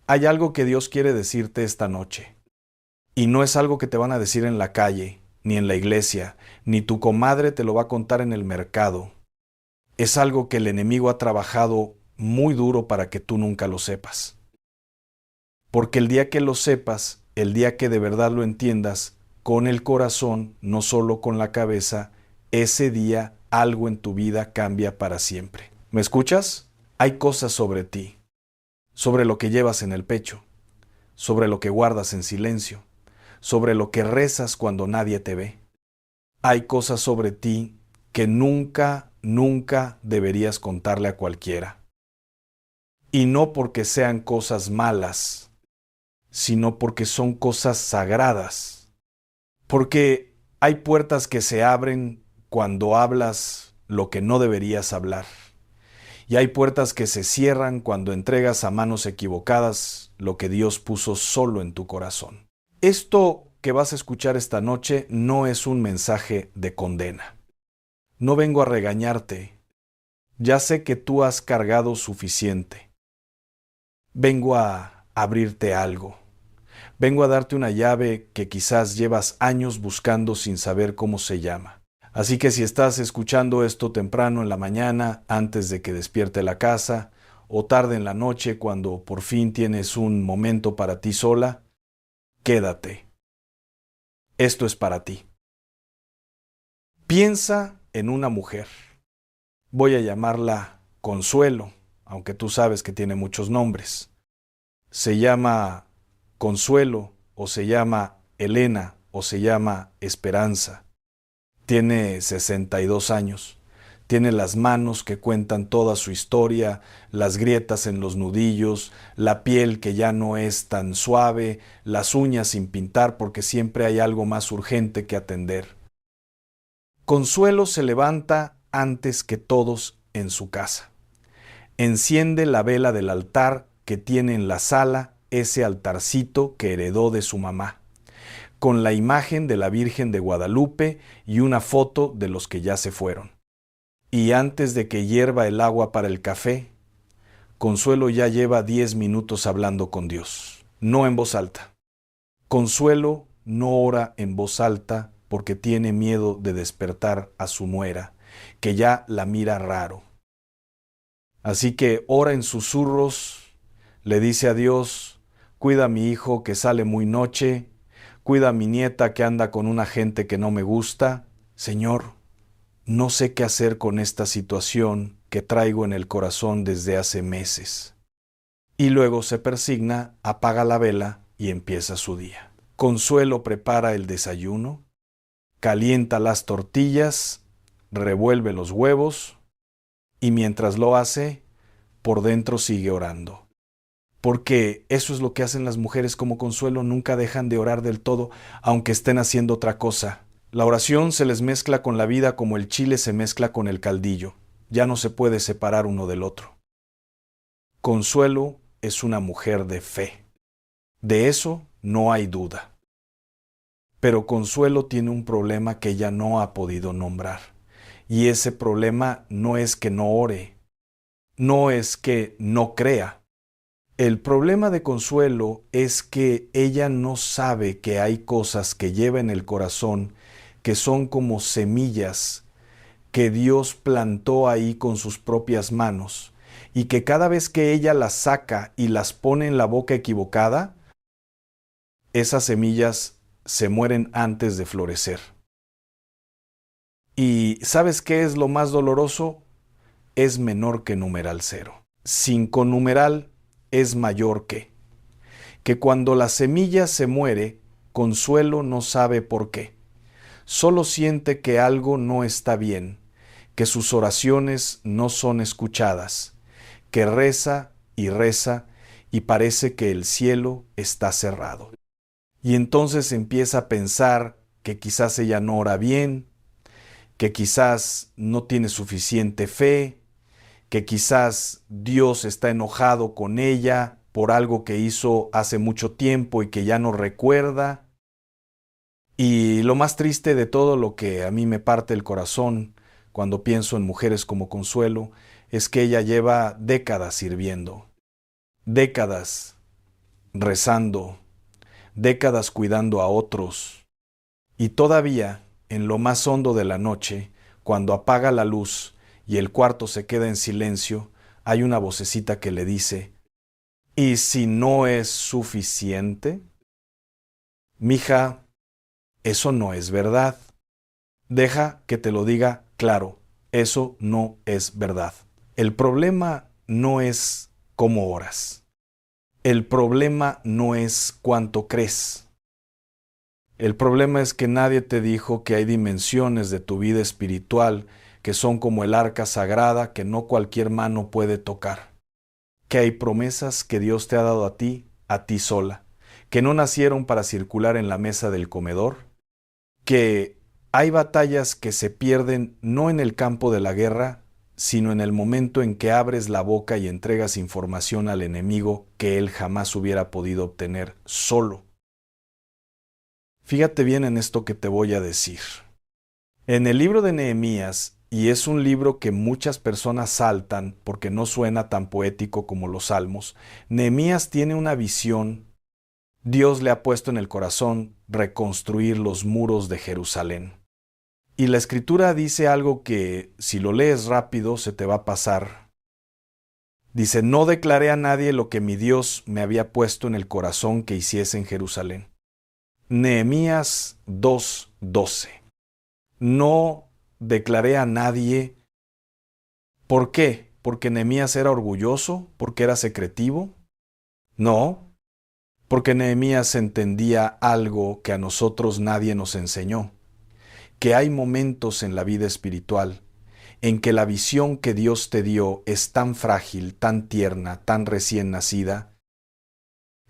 Hay algo que Dios quiere decirte esta noche. Y no es algo que te van a decir en la calle, ni en la iglesia, ni tu comadre te lo va a contar en el mercado. Es algo que el enemigo ha trabajado muy duro para que tú nunca lo sepas. Porque el día que lo sepas, el día que de verdad lo entiendas, con el corazón, no solo con la cabeza, ese día algo en tu vida cambia para siempre. ¿Me escuchas? Hay cosas sobre ti, sobre lo que llevas en el pecho, sobre lo que guardas en silencio, sobre lo que rezas cuando nadie te ve. Hay cosas sobre ti que nunca, nunca deberías contarle a cualquiera. Y no porque sean cosas malas, sino porque son cosas sagradas. Porque hay puertas que se abren cuando hablas lo que no deberías hablar. Y hay puertas que se cierran cuando entregas a manos equivocadas lo que Dios puso solo en tu corazón. Esto que vas a escuchar esta noche no es un mensaje de condena. No vengo a regañarte. Ya sé que tú has cargado suficiente. Vengo a abrirte algo. Vengo a darte una llave que quizás llevas años buscando sin saber cómo se llama. Así que si estás escuchando esto temprano en la mañana, antes de que despierte la casa, o tarde en la noche cuando por fin tienes un momento para ti sola, quédate. Esto es para ti. Piensa en una mujer. Voy a llamarla Consuelo, aunque tú sabes que tiene muchos nombres. Se llama Consuelo, o se llama Elena, o se llama Esperanza. Tiene 62 años. Tiene las manos que cuentan toda su historia, las grietas en los nudillos, la piel que ya no es tan suave, las uñas sin pintar porque siempre hay algo más urgente que atender. Consuelo se levanta antes que todos en su casa. Enciende la vela del altar que tiene en la sala, ese altarcito que heredó de su mamá, con la imagen de la Virgen de Guadalupe y una foto de los que ya se fueron. Y antes de que hierva el agua para el café, Consuelo ya lleva 10 minutos hablando con Dios, no en voz alta. Consuelo no ora en voz alta porque tiene miedo de despertar a su nuera, que ya la mira raro. Así que ora en susurros, le dice a Dios: cuida a mi hijo que sale muy noche, cuida a mi nieta que anda con una gente que no me gusta. Señor, no sé qué hacer con esta situación que traigo en el corazón desde hace meses. Y luego se persigna, apaga la vela y empieza su día. Consuelo prepara el desayuno, calienta las tortillas, revuelve los huevos y mientras lo hace, por dentro sigue orando. Porque eso es lo que hacen las mujeres como Consuelo, nunca dejan de orar del todo, aunque estén haciendo otra cosa. La oración se les mezcla con la vida como el chile se mezcla con el caldillo. Ya no se puede separar uno del otro. Consuelo es una mujer de fe. De eso no hay duda. Pero Consuelo tiene un problema que ella no ha podido nombrar. Y ese problema no es que no ore, no es que no crea. El problema de Consuelo es que ella no sabe que hay cosas que lleva en el corazón que son como semillas que Dios plantó ahí con sus propias manos y que cada vez que ella las saca y las pone en la boca equivocada, esas semillas se mueren antes de florecer. ¿Y sabes qué es lo más doloroso? Es menor que numeral cero. 5 numeral es mayor que cuando la semilla se muere, Consuelo no sabe por qué. Solo siente que algo no está bien, que sus oraciones no son escuchadas, que reza y parece que el cielo está cerrado. Y entonces empieza a pensar que quizás ella no ora bien, que quizás no tiene suficiente fe, que quizás Dios está enojado con ella por algo que hizo hace mucho tiempo y que ya no recuerda. Y lo más triste de todo, lo que a mí me parte el corazón cuando pienso en mujeres como Consuelo, es que ella lleva décadas sirviendo, décadas rezando, décadas cuidando a otros, y todavía, en lo más hondo de la noche, cuando apaga la luz y el cuarto se queda en silencio, hay una vocecita que le dice, ¿y si no es suficiente? Mija, eso no es verdad. Deja que te lo diga claro, eso no es verdad. El problema no es cómo oras. El problema no es cuánto crees. El problema es que nadie te dijo que hay dimensiones de tu vida espiritual que son como el arca sagrada que no cualquier mano puede tocar. Que hay promesas que Dios te ha dado a ti sola, que no nacieron para circular en la mesa del comedor, que hay batallas que se pierden no en el campo de la guerra, sino en el momento en que abres la boca y entregas información al enemigo que él jamás hubiera podido obtener solo. Fíjate bien en esto que te voy a decir. En el libro de Nehemías, y es un libro que muchas personas saltan porque no suena tan poético como los salmos, Nehemías tiene una visión. Dios le ha puesto en el corazón reconstruir los muros de Jerusalén. Y la escritura dice algo que, si lo lees rápido, se te va a pasar. Dice, no declaré a nadie lo que mi Dios me había puesto en el corazón que hiciese en Jerusalén. Nehemías 2:12. No declaré a nadie. ¿Por qué? ¿Porque Nehemías era orgulloso? ¿Porque era secretivo? No, porque Nehemías entendía algo que a nosotros nadie nos enseñó, que hay momentos en la vida espiritual en que la visión que Dios te dio es tan frágil, tan tierna, tan recién nacida,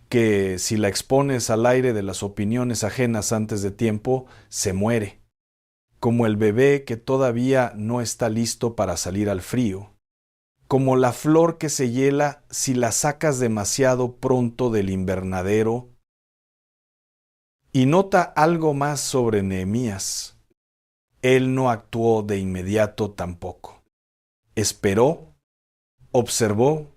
que si la expones al aire de las opiniones ajenas antes de tiempo, se muere, como el bebé que todavía no está listo para salir al frío, como la flor que se hiela si la sacas demasiado pronto del invernadero. Y nota algo más sobre Nehemías. Él no actuó de inmediato tampoco. Esperó, observó,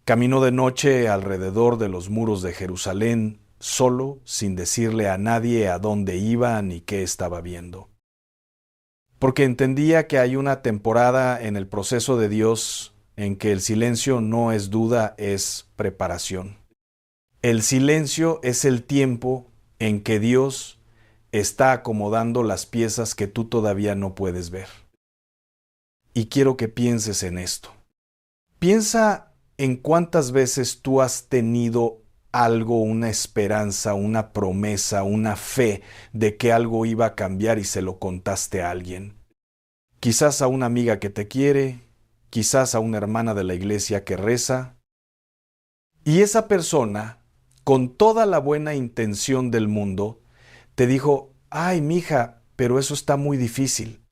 caminó de noche alrededor de los muros de Jerusalén, solo, sin decirle a nadie a dónde iba ni qué estaba viendo. Porque entendía que hay una temporada en el proceso de Dios en que el silencio no es duda, es preparación. El silencio es el tiempo en que Dios está acomodando las piezas que tú todavía no puedes ver. Y quiero que pienses en esto. Piensa en cuántas veces tú has tenido algo, una esperanza, una promesa, una fe de que algo iba a cambiar y se lo contaste a alguien. Quizás a una amiga que te quiere, quizás a una hermana de la iglesia que reza. Y esa persona, con toda la buena intención del mundo, te dijo, ay, mija, pero eso está muy difícil.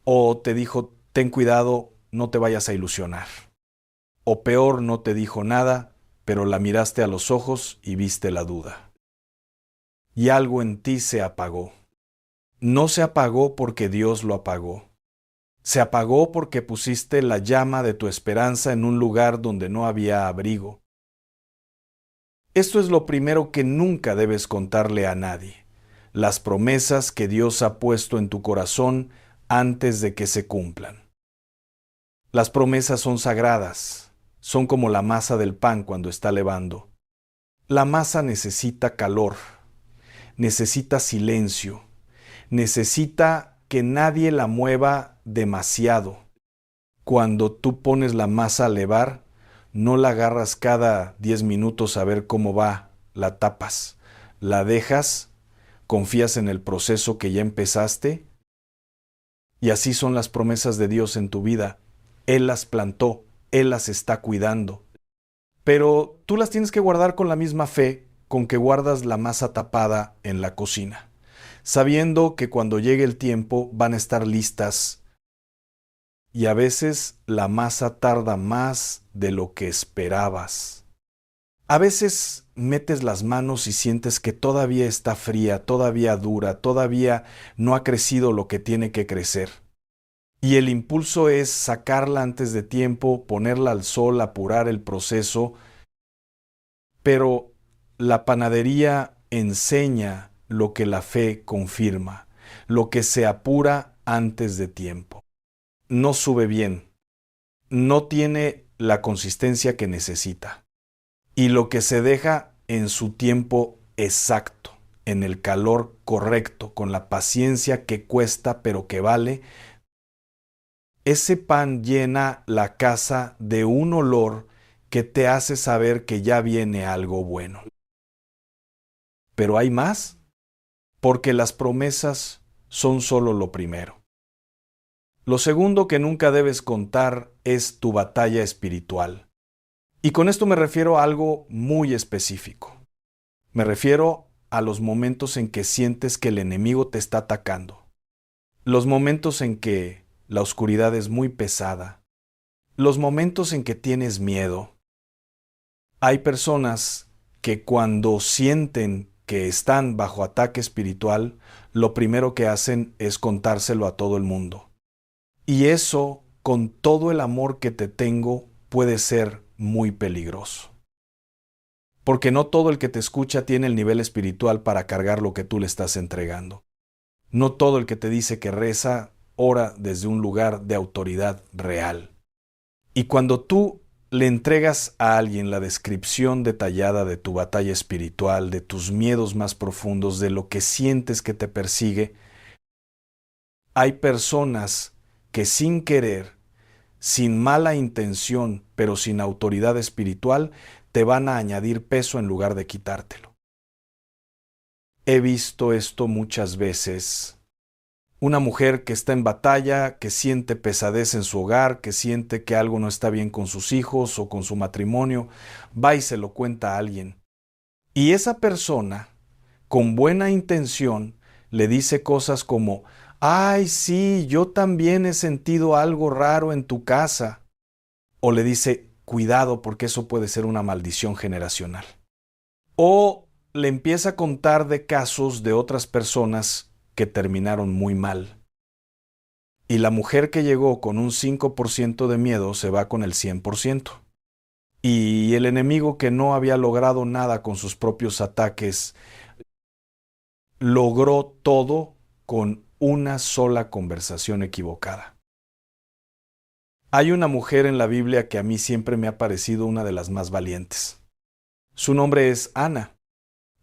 O te dijo, ten cuidado, no te vayas a ilusionar. O peor, no te dijo nada, pero la miraste a los ojos y viste la duda. Y algo en ti se apagó. No se apagó porque Dios lo apagó. Se apagó porque pusiste la llama de tu esperanza en un lugar donde no había abrigo. Esto es lo primero que nunca debes contarle a nadie. Las promesas que Dios ha puesto en tu corazón antes de que se cumplan. Las promesas son sagradas, son como la masa del pan cuando está levando. La masa necesita calor, necesita silencio, necesita que nadie la mueva demasiado. Cuando tú pones la masa a levar, no la agarras cada 10 minutos a ver cómo va, la tapas, la dejas, confías en el proceso que ya empezaste. Y así son las promesas de Dios en tu vida. Él las plantó, Él las está cuidando. Pero tú las tienes que guardar con la misma fe con que guardas la masa tapada en la cocina, sabiendo que cuando llegue el tiempo van a estar listas. Y a veces la masa tarda más de lo que esperabas. A veces metes las manos y sientes que todavía está fría, todavía dura, todavía no ha crecido lo que tiene que crecer. Y el impulso es sacarla antes de tiempo, ponerla al sol, apurar el proceso. Pero la panadería enseña lo que la fe confirma, lo que se apura antes de tiempo. No sube bien, no tiene la consistencia que necesita. Y lo que se deja en su tiempo exacto, en el calor correcto, con la paciencia que cuesta pero que vale, ese pan llena la casa de un olor que te hace saber que ya viene algo bueno. Pero hay más, porque las promesas son solo lo primero. Lo segundo que nunca debes contar es tu batalla espiritual. Y con esto me refiero a algo muy específico. Me refiero a los momentos en que sientes que el enemigo te está atacando. Los momentos en que la oscuridad es muy pesada. Los momentos en que tienes miedo. Hay personas que cuando sienten que están bajo ataque espiritual, lo primero que hacen es contárselo a todo el mundo. Y eso, con todo el amor que te tengo, puede ser muy peligroso. Porque no todo el que te escucha tiene el nivel espiritual para cargar lo que tú le estás entregando. No todo el que te dice que reza, ora desde un lugar de autoridad real. Y cuando tú le entregas a alguien la descripción detallada de tu batalla espiritual, de tus miedos más profundos, de lo que sientes que te persigue, hay personas que sin querer, sin mala intención, pero sin autoridad espiritual, te van a añadir peso en lugar de quitártelo. He visto esto muchas veces. Una mujer que está en batalla, que siente pesadez en su hogar, que siente que algo no está bien con sus hijos o con su matrimonio, va y se lo cuenta a alguien. Y esa persona, con buena intención, le dice cosas como: «Ay, sí, yo también he sentido algo raro en tu casa». O le dice: «Cuidado, porque eso puede ser una maldición generacional». O le empieza a contar de casos de otras personas que terminaron muy mal. Y la mujer que llegó con un 5% de miedo se va con el 100%. Y el enemigo que no había logrado nada con sus propios ataques, logró todo con una sola conversación equivocada. Hay una mujer en la Biblia que a mí siempre me ha parecido una de las más valientes. Su nombre es Ana.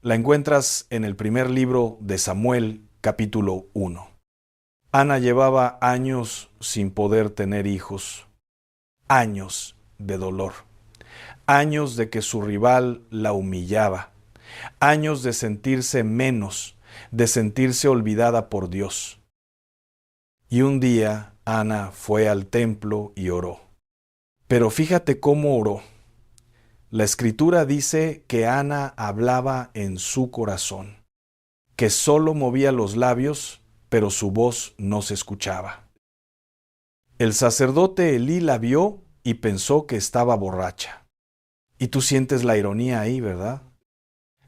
La encuentras en el primer libro de Samuel, capítulo 1. Ana llevaba años sin poder tener hijos, años de dolor, años de que su rival la humillaba, años de sentirse menos, de sentirse olvidada por Dios. Y un día Ana fue al templo y oró. Pero fíjate cómo oró. La Escritura dice que Ana hablaba en su corazón, que solo movía los labios, pero su voz no se escuchaba. El sacerdote Elí la vio y pensó que estaba borracha. Y tú sientes la ironía ahí, ¿verdad?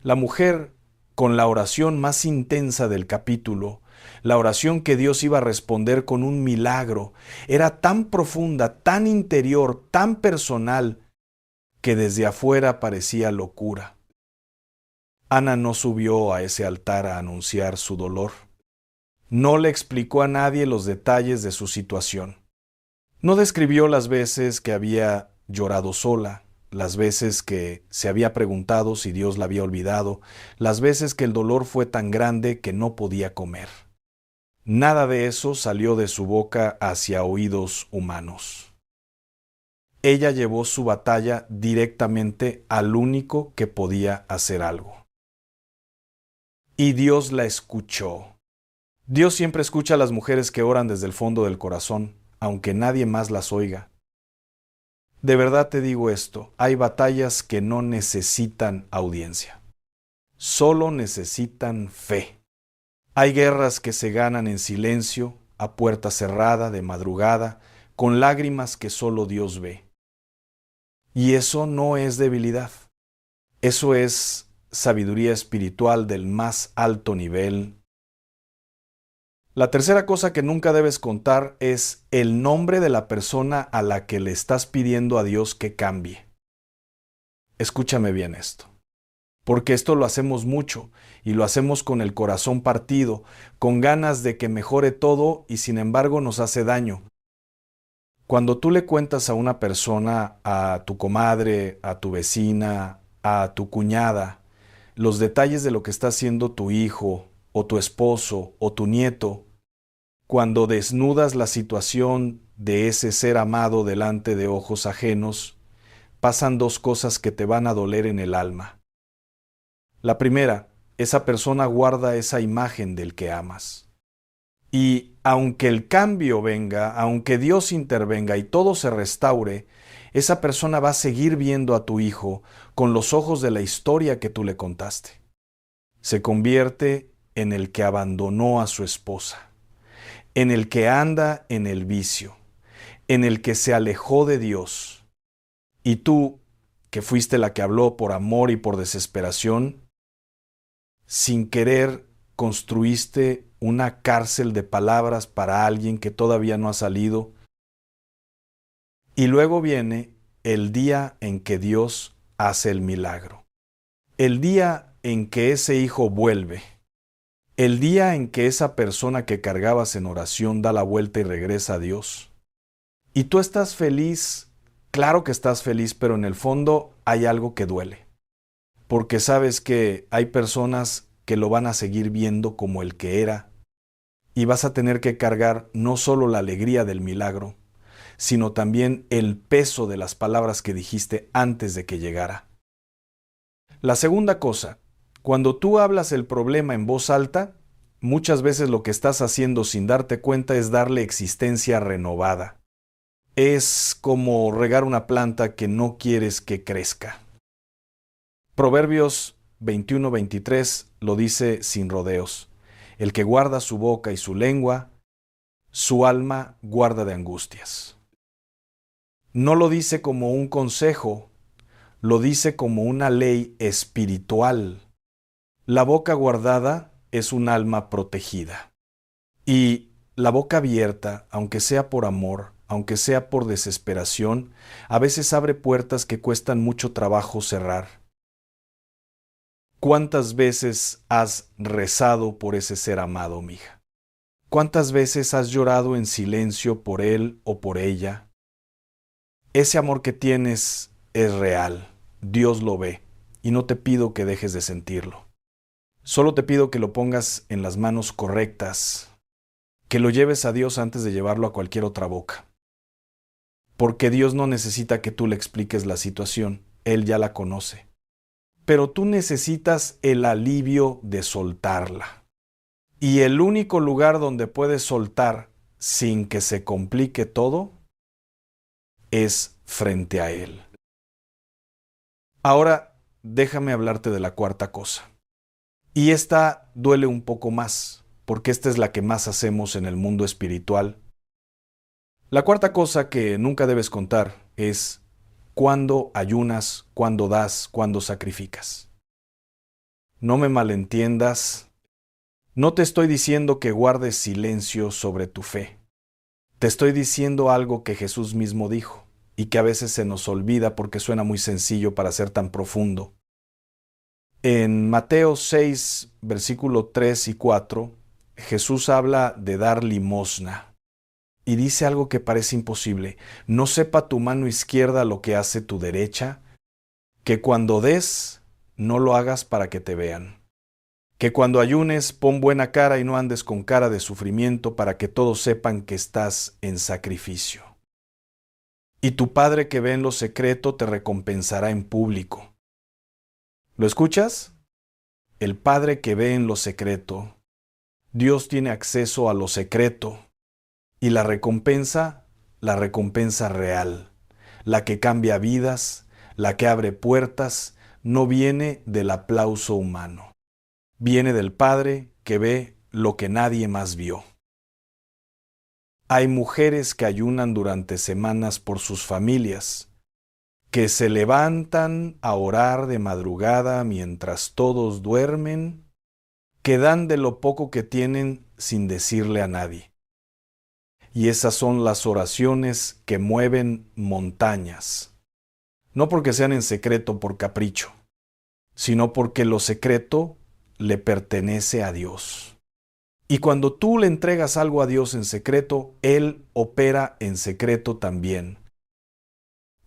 La mujer, con la oración más intensa del capítulo, la oración que Dios iba a responder con un milagro, era tan profunda, tan interior, tan personal, que desde afuera parecía locura. Ana no subió a ese altar a anunciar su dolor. No le explicó a nadie los detalles de su situación. No describió las veces que había llorado sola, las veces que se había preguntado si Dios la había olvidado, las veces que el dolor fue tan grande que no podía comer. Nada de eso salió de su boca hacia oídos humanos. Ella llevó su batalla directamente al único que podía hacer algo. Y Dios la escuchó. Dios siempre escucha a las mujeres que oran desde el fondo del corazón, aunque nadie más las oiga. De verdad te digo esto, hay batallas que no necesitan audiencia. Solo necesitan fe. Hay guerras que se ganan en silencio, a puerta cerrada, de madrugada, con lágrimas que solo Dios ve. Y eso no es debilidad. Eso es sabiduría espiritual del más alto nivel. La tercera cosa que nunca debes contar es el nombre de la persona a la que le estás pidiendo a Dios que cambie. Escúchame bien esto. porque esto lo hacemos mucho y lo hacemos con el corazón partido, con ganas de que mejore todo y sin embargo nos hace daño. Cuando tú le cuentas a una persona, a tu comadre, a tu vecina, a tu cuñada, los detalles de lo que está haciendo tu hijo o tu esposo o tu nieto, cuando desnudas la situación de ese ser amado delante de ojos ajenos, pasan dos cosas que te van a doler en el alma. La primera, esa persona guarda esa imagen del que amas. Y aunque el cambio venga, aunque Dios intervenga y todo se restaure, esa persona va a seguir viendo a tu hijo con los ojos de la historia que tú le contaste. Se convierte en el que abandonó a su esposa, en el que anda en el vicio, en el que se alejó de Dios. Y tú, que fuiste la que habló por amor y por desesperación, sin querer construiste una cárcel de palabras para alguien que todavía no ha salido. Y luego viene el día en que Dios hace el milagro. El día en que ese hijo vuelve. El día en que esa persona que cargabas en oración da la vuelta y regresa a Dios. Y tú estás feliz, claro que estás feliz, pero en el fondo hay algo que duele. Porque sabes que hay personas que lo van a seguir viendo como el que era, y vas a tener que cargar no solo la alegría del milagro, sino también el peso de las palabras que dijiste antes de que llegara. La segunda cosa, cuando tú hablas el problema en voz alta, muchas veces lo que estás haciendo sin darte cuenta es darle existencia renovada. Es como regar una planta que no quieres que crezca. Proverbios 21-23 lo dice sin rodeos. El que guarda su boca y su lengua, su alma guarda de angustias. No lo dice como un consejo, lo dice como una ley espiritual. La boca guardada es un alma protegida. Y la boca abierta, aunque sea por amor, aunque sea por desesperación, a veces abre puertas que cuestan mucho trabajo cerrar. ¿Cuántas veces has rezado por ese ser amado, mija? ¿Cuántas veces has llorado en silencio por él o por ella? Ese amor que tienes es real, Dios lo ve, y no te pido que dejes de sentirlo. Solo te pido que lo pongas en las manos correctas, que lo lleves a Dios antes de llevarlo a cualquier otra boca. Porque Dios no necesita que tú le expliques la situación, Él ya la conoce. Pero tú necesitas el alivio de soltarla. Y el único lugar donde puedes soltar sin que se complique todo es frente a Él. Ahora, déjame hablarte de la cuarta cosa. Y esta duele un poco más, porque esta es la que más hacemos en el mundo espiritual. La cuarta cosa que nunca debes contar es cuándo ayunas, cuándo das, cuándo sacrificas. No me malentiendas. No te estoy diciendo que guardes silencio sobre tu fe. Te estoy diciendo algo que Jesús mismo dijo y que a veces se nos olvida porque suena muy sencillo para ser tan profundo. En Mateo 6, versículo 3 y 4, Jesús habla de dar limosna y dice algo que parece imposible. No sepa tu mano izquierda lo que hace tu derecha, que cuando des, no lo hagas para que te vean. Que cuando ayunes, pon buena cara y no andes con cara de sufrimiento para que todos sepan que estás en sacrificio. Y tu Padre que ve en lo secreto te recompensará en público. ¿Lo escuchas? El Padre que ve en lo secreto. Dios tiene acceso a lo secreto. Y la recompensa real, la que cambia vidas, la que abre puertas, no viene del aplauso humano. Viene del Padre que ve lo que nadie más vio. Hay mujeres que ayunan durante semanas por sus familias, que se levantan a orar de madrugada mientras todos duermen, que dan de lo poco que tienen sin decirle a nadie. Y esas son las oraciones que mueven montañas, no porque sean en secreto por capricho, sino porque lo secreto le pertenece a Dios. Y cuando tú le entregas algo a Dios en secreto, Él opera en secreto también.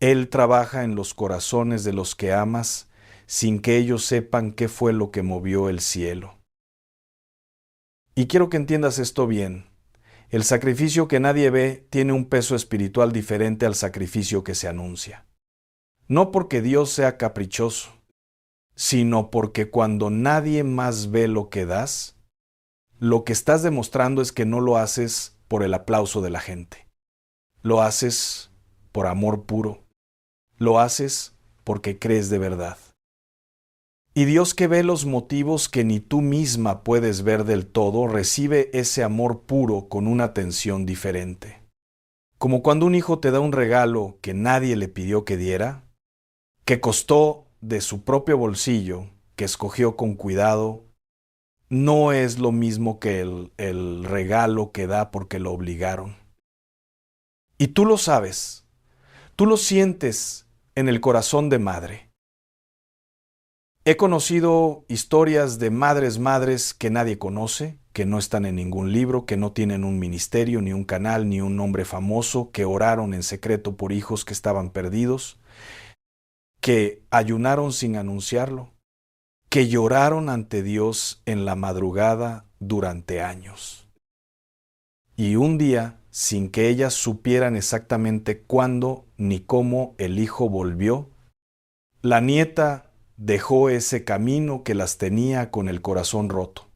Él trabaja en los corazones de los que amas sin que ellos sepan qué fue lo que movió el cielo. Y quiero que entiendas esto bien. El sacrificio que nadie ve tiene un peso espiritual diferente al sacrificio que se anuncia. No porque Dios sea caprichoso, sino porque cuando nadie más ve lo que das, lo que estás demostrando es que no lo haces por el aplauso de la gente. Lo haces por amor puro. Lo haces porque crees de verdad. Y Dios, que ve los motivos que ni tú misma puedes ver del todo, recibe ese amor puro con una atención diferente. Como cuando un hijo te da un regalo que nadie le pidió que diera, que costó de su propio bolsillo, que escogió con cuidado, no es lo mismo que el regalo que da porque lo obligaron. Y tú lo sabes, tú lo sientes en el corazón de madre. He conocido historias de madres que nadie conoce, que no están en ningún libro, que no tienen un ministerio, ni un canal, ni un nombre famoso, que oraron en secreto por hijos que estaban perdidos, que ayunaron sin anunciarlo, que lloraron ante Dios en la madrugada durante años. Y un día, sin que ellas supieran exactamente cuándo ni cómo el hijo volvió, la nieta dejó ese camino que las tenía con el corazón roto.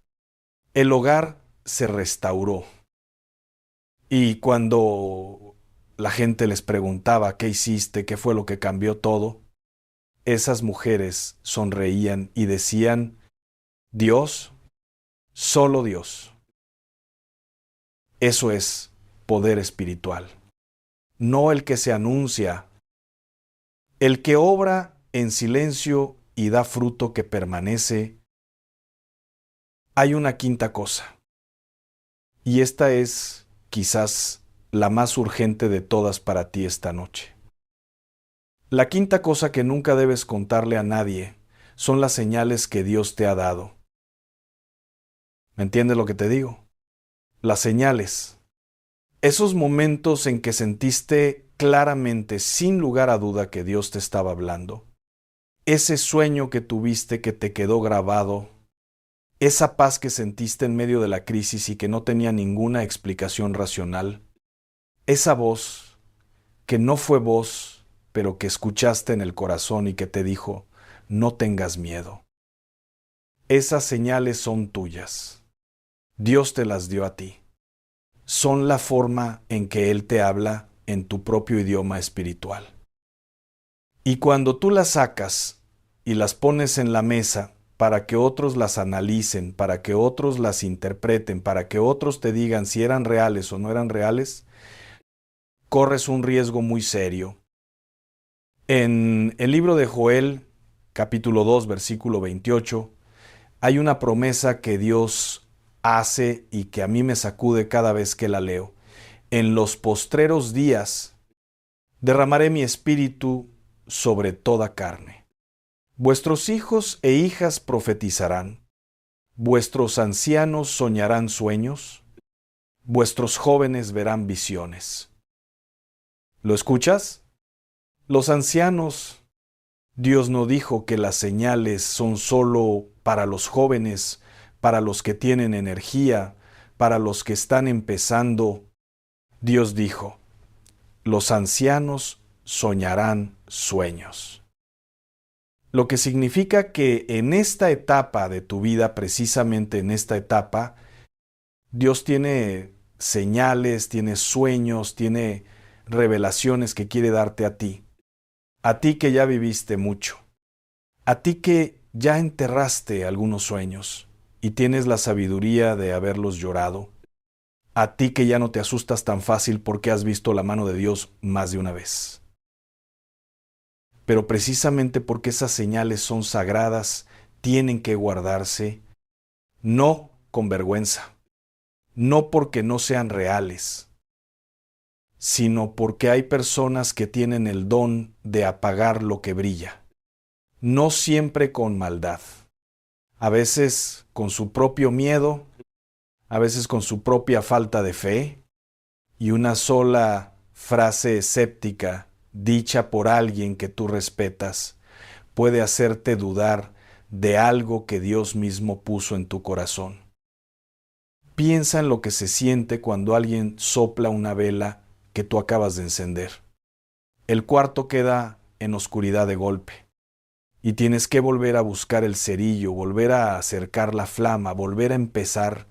El hogar se restauró. Y cuando la gente les preguntaba qué hiciste, qué fue lo que cambió todo, esas mujeres sonreían y decían: Dios, solo Dios. Eso es poder espiritual. No el que se anuncia, el que obra en silencio y da fruto que permanece. Hay una quinta cosa, y esta es quizás la más urgente de todas para ti esta noche. La quinta cosa que nunca debes contarle a nadie son las señales que Dios te ha dado. ¿Me entiendes lo que te digo? Las señales. Esos momentos en que sentiste claramente, sin lugar a duda, que Dios te estaba hablando. Ese sueño que tuviste que te quedó grabado. Esa paz que sentiste en medio de la crisis y que no tenía ninguna explicación racional. Esa voz que no fue voz, pero que escuchaste en el corazón y que te dijo: no tengas miedo. Esas señales son tuyas. Dios te las dio a ti. Son la forma en que Él te habla en tu propio idioma espiritual. Y cuando tú las sacas y las pones en la mesa para que otros las analicen, para que otros las interpreten, para que otros te digan si eran reales o no eran reales, corres un riesgo muy serio. En el libro de Joel, capítulo 2, versículo 28, hay una promesa que Dios hace y que a mí me sacude cada vez que la leo. En los postreros días derramaré mi espíritu sobre toda carne. Vuestros hijos e hijas profetizarán, vuestros ancianos soñarán sueños, vuestros jóvenes verán visiones. ¿Lo escuchas? Los ancianos, Dios no dijo que las señales son solo para los jóvenes, para los que tienen energía, para los que están empezando. Dios dijo: los ancianos soñarán sueños. Lo que significa que en esta etapa de tu vida, precisamente en esta etapa, Dios tiene señales, tiene sueños, tiene revelaciones que quiere darte a ti. A ti que ya viviste mucho. A ti que ya enterraste algunos sueños y tienes la sabiduría de haberlos llorado. A ti que ya no te asustas tan fácil porque has visto la mano de Dios más de una vez. Pero precisamente porque esas señales son sagradas, tienen que guardarse, no con vergüenza, no porque no sean reales, sino porque hay personas que tienen el don de apagar lo que brilla. no siempre con maldad, a veces con su propio miedo, a veces con su propia falta de fe, y una sola frase escéptica dicha por alguien que tú respetas puede hacerte dudar de algo que Dios mismo puso en tu corazón. Piensa en lo que se siente cuando alguien sopla una vela que tú acabas de encender. El cuarto queda en oscuridad de golpe y tienes que volver a buscar el cerillo, volver a acercar la flama, volver a empezar.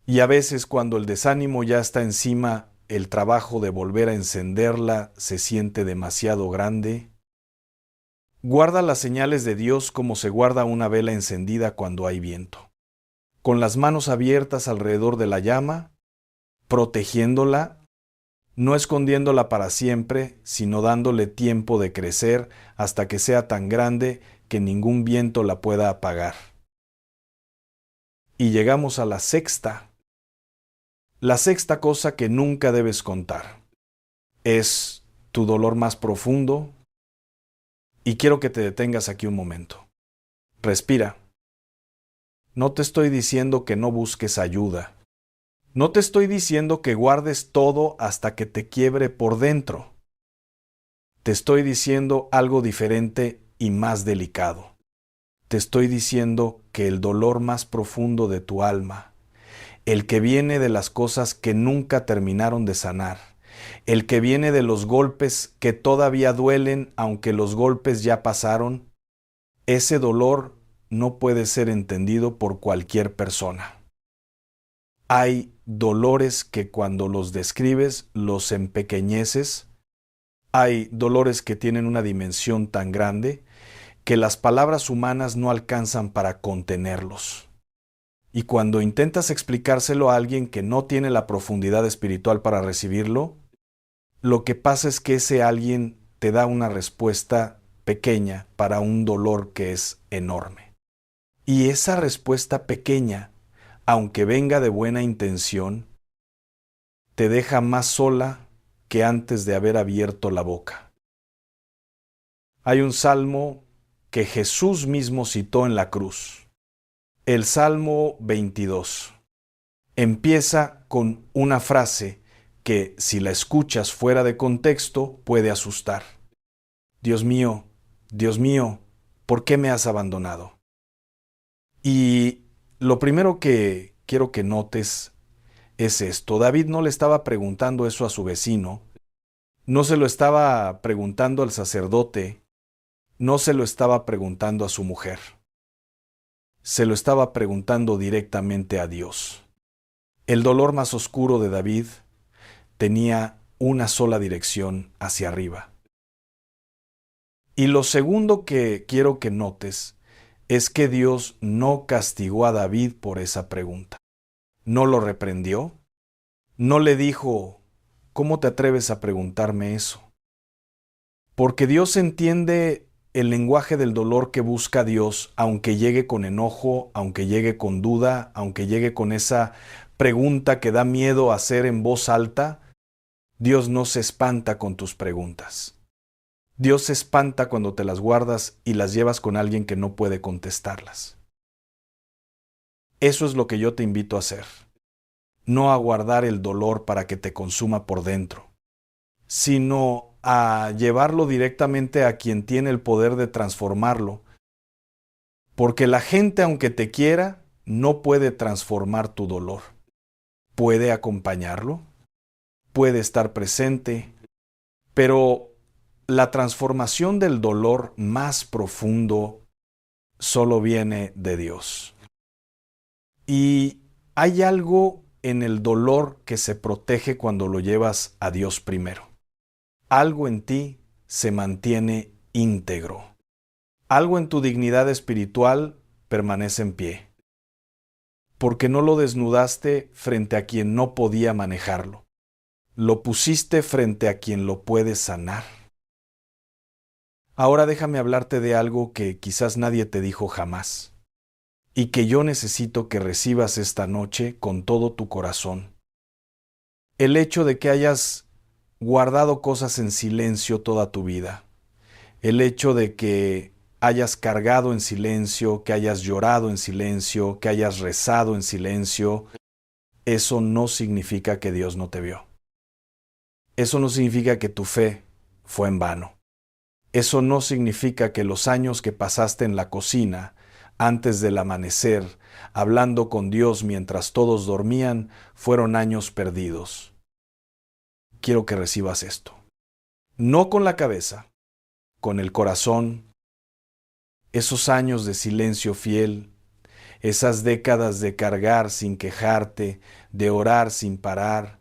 Y a veces cuando el desánimo ya está encima, el trabajo de volver a encenderla se siente demasiado grande. Guarda las señales de Dios como se guarda una vela encendida cuando hay viento, con las manos abiertas alrededor de la llama, protegiéndola, no escondiéndola para siempre, sino dándole tiempo de crecer hasta que sea tan grande que ningún viento la pueda apagar. Y llegamos a la sexta cosa que nunca debes contar. Es tu dolor más profundo, y quiero que te detengas aquí un momento. Respira. No te estoy diciendo que no busques ayuda. No te estoy diciendo que guardes todo hasta que te quiebre por dentro. Te estoy diciendo algo diferente y más delicado. Te estoy diciendo que el dolor más profundo de tu alma, el que viene de las cosas que nunca terminaron de sanar, el que viene de los golpes que todavía duelen aunque los golpes ya pasaron, ese dolor no puede ser entendido por cualquier persona. Hay dolores que cuando los describes los empequeñeces. Hay dolores que tienen una dimensión tan grande que las palabras humanas no alcanzan para contenerlos. Y cuando intentas explicárselo a alguien que no tiene la profundidad espiritual para recibirlo, lo que pasa es que ese alguien te da una respuesta pequeña para un dolor que es enorme. Y esa respuesta pequeña, aunque venga de buena intención, te deja más sola que antes de haber abierto la boca. Hay un salmo que Jesús mismo citó en la cruz, el Salmo 22. Empieza con una frase que, si la escuchas fuera de contexto, puede asustar. Dios mío, ¿por qué me has abandonado? Y lo primero que quiero que notes es esto. David no le estaba preguntando eso a su vecino, no se lo estaba preguntando al sacerdote, no se lo estaba preguntando a su mujer. Se lo estaba preguntando directamente a Dios. El dolor más oscuro de David tenía una sola dirección hacia arriba. Y lo segundo que quiero que notes es que Dios no castigó a David por esa pregunta. No lo reprendió, no le dijo, ¿cómo te atreves a preguntarme eso? Porque Dios entiende el lenguaje del dolor que busca Dios, aunque llegue con enojo, aunque llegue con duda, aunque llegue con esa pregunta que da miedo a hacer en voz alta. Dios no se espanta con tus preguntas. Dios se espanta cuando te las guardas y las llevas con alguien que no puede contestarlas. Eso es lo que yo te invito a hacer. No a guardar el dolor para que te consuma por dentro, sino a llevarlo directamente a quien tiene el poder de transformarlo. Porque la gente, aunque te quiera, no puede transformar tu dolor. Puede acompañarlo, puede estar presente, pero la transformación del dolor más profundo solo viene de Dios. Y hay algo en el dolor que se protege cuando lo llevas a Dios primero. Algo en ti se mantiene íntegro. Algo en tu dignidad espiritual permanece en pie. Porque no lo desnudaste frente a quien no podía manejarlo. Lo pusiste frente a quien lo puede sanar. Ahora déjame hablarte de algo que quizás nadie te dijo jamás, y que yo necesito que recibas esta noche con todo tu corazón. El hecho de que hayas guardado cosas en silencio toda tu vida, el hecho de que hayas cargado en silencio, que hayas llorado en silencio, que hayas rezado en silencio, eso no significa que Dios no te vio. Eso no significa que tu fe fue en vano. Eso no significa que los años que pasaste en la cocina, antes del amanecer, hablando con Dios mientras todos dormían, fueron años perdidos. Quiero que recibas esto. No con la cabeza, con el corazón. Esos años de silencio fiel, esas décadas de cargar sin quejarte, de orar sin parar,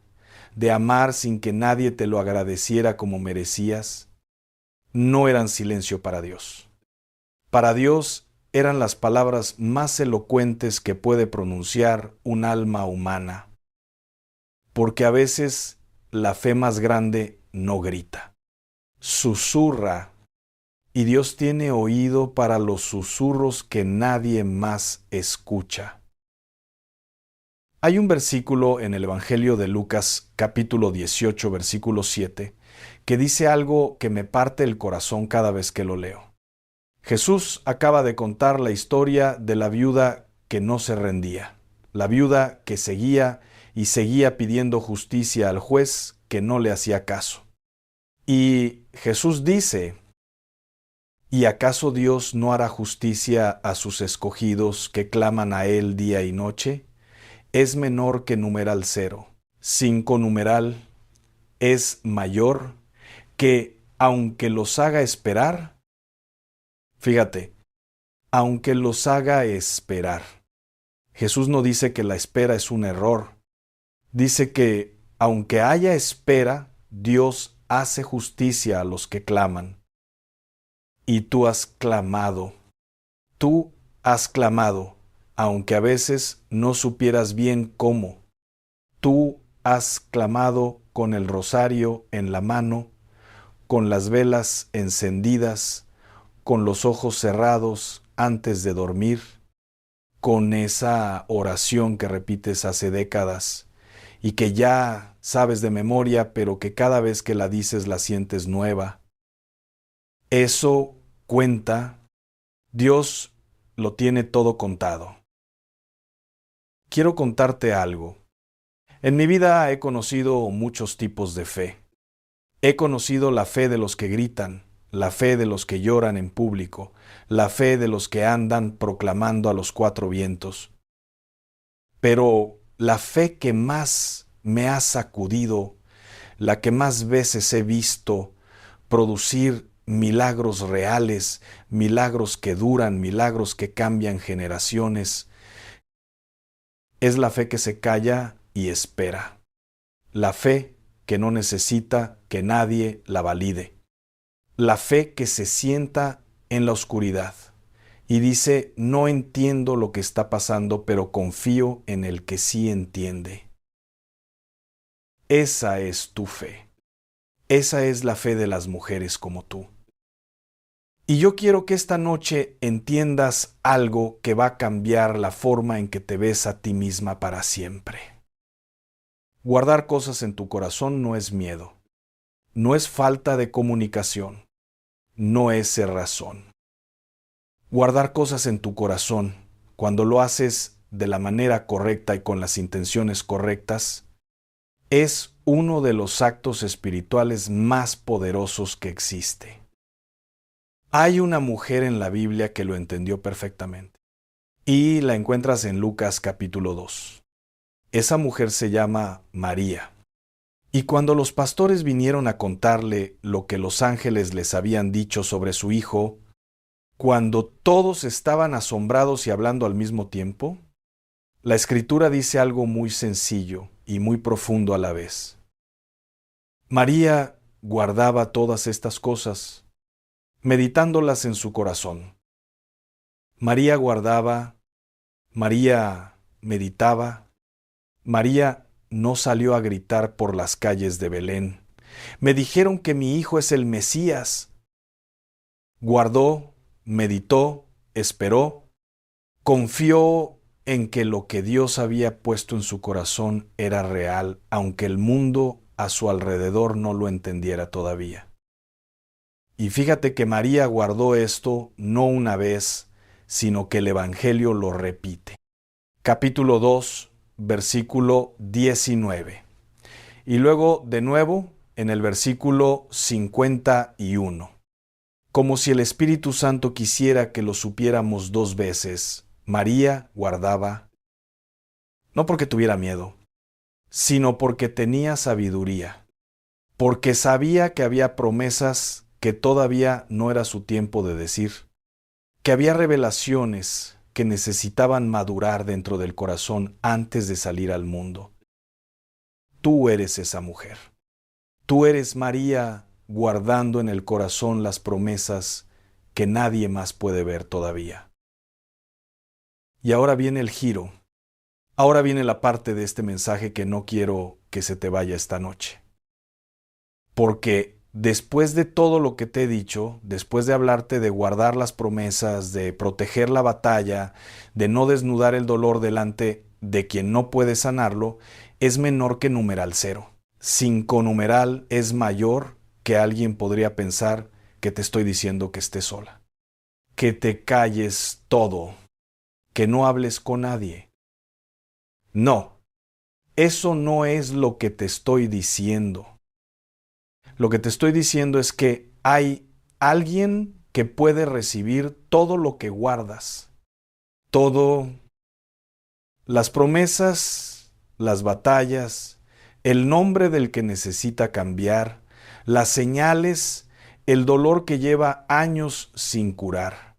de amar sin que nadie te lo agradeciera como merecías, no eran silencio para Dios. Para Dios eran las palabras más elocuentes que puede pronunciar un alma humana, porque a veces la fe más grande no grita, susurra, y Dios tiene oído para los susurros que nadie más escucha. Hay un versículo en el Evangelio de Lucas, capítulo 18, versículo 7, que dice algo que me parte el corazón cada vez que lo leo. Jesús acaba de contar la historia de la viuda que no se rendía, la viuda que seguía y seguía pidiendo justicia al juez que no le hacía caso. Y Jesús dice: ¿y acaso Dios no hará justicia a sus escogidos que claman a Él día y noche? Es menor que numeral 0. 5 numeral es mayor que, aunque los haga esperar, fíjate, aunque los haga esperar. Jesús no dice que la espera es un error. Dice que, aunque haya espera, Dios hace justicia a los que claman. Y tú has clamado, aunque a veces no supieras bien cómo. Tú has clamado con el rosario en la mano, con las velas encendidas, con los ojos cerrados antes de dormir, con esa oración que repites hace décadas y que ya sabes de memoria, pero que cada vez que la dices la sientes nueva. Eso cuenta. Dios lo tiene todo contado. Quiero contarte algo. En mi vida he conocido muchos tipos de fe. He conocido la fe de los que gritan, la fe de los que lloran en público, la fe de los que andan proclamando a los 4 vientos. Pero la fe que más me ha sacudido, la que más veces he visto producir milagros reales, milagros que duran, milagros que cambian generaciones, es la fe que se calla y espera. La fe que no necesita que nadie la valide. La fe que se sienta en la oscuridad y dice: no entiendo lo que está pasando, pero confío en el que sí entiende. Esa es tu fe. Esa es la fe de las mujeres como tú. Y yo quiero que esta noche entiendas algo que va a cambiar la forma en que te ves a ti misma para siempre. Guardar cosas en tu corazón no es miedo, no es falta de comunicación, no es cerrazón. Guardar cosas en tu corazón, cuando lo haces de la manera correcta y con las intenciones correctas, es uno de los actos espirituales más poderosos que existe. Hay una mujer en la Biblia que lo entendió perfectamente y la encuentras en Lucas capítulo 2. Esa mujer se llama María. Y cuando los pastores vinieron a contarle lo que los ángeles les habían dicho sobre su hijo, cuando todos estaban asombrados y hablando al mismo tiempo, la Escritura dice algo muy sencillo y muy profundo a la vez. María guardaba todas estas cosas, meditándolas en su corazón. María guardaba, María meditaba, María no salió a gritar por las calles de Belén: me dijeron que mi hijo es el Mesías. Guardó, meditó, esperó, confió en que lo que Dios había puesto en su corazón era real, aunque el mundo a su alrededor no lo entendiera todavía. Y fíjate que María guardó esto no una vez, sino que el Evangelio lo repite. Capítulo 2, versículo 19. Y luego, de nuevo, en el versículo 51. Como si el Espíritu Santo quisiera que lo supiéramos dos veces, María guardaba, no porque tuviera miedo, sino porque tenía sabiduría, porque sabía que había promesas que todavía no era su tiempo de decir, que había revelaciones que necesitaban madurar dentro del corazón antes de salir al mundo. Tú eres esa mujer. Tú eres María guardando en el corazón las promesas que nadie más puede ver todavía. Y ahora viene el giro. Ahora viene la parte de este mensaje que no quiero que se te vaya esta noche. Porque después de todo lo que te he dicho, después de hablarte de guardar las promesas, de proteger la batalla, de no desnudar el dolor delante de quien no puede sanarlo, es menor que numeral 0. 5 numeral es mayor que alguien podría pensar que te estoy diciendo que estés sola. Que te calles todo, que no hables con nadie. No, eso no es lo que te estoy diciendo. Lo que te estoy diciendo es que hay alguien que puede recibir todo lo que guardas. Todo, las promesas, las batallas, el nombre del que necesita cambiar, las señales, el dolor que lleva años sin curar.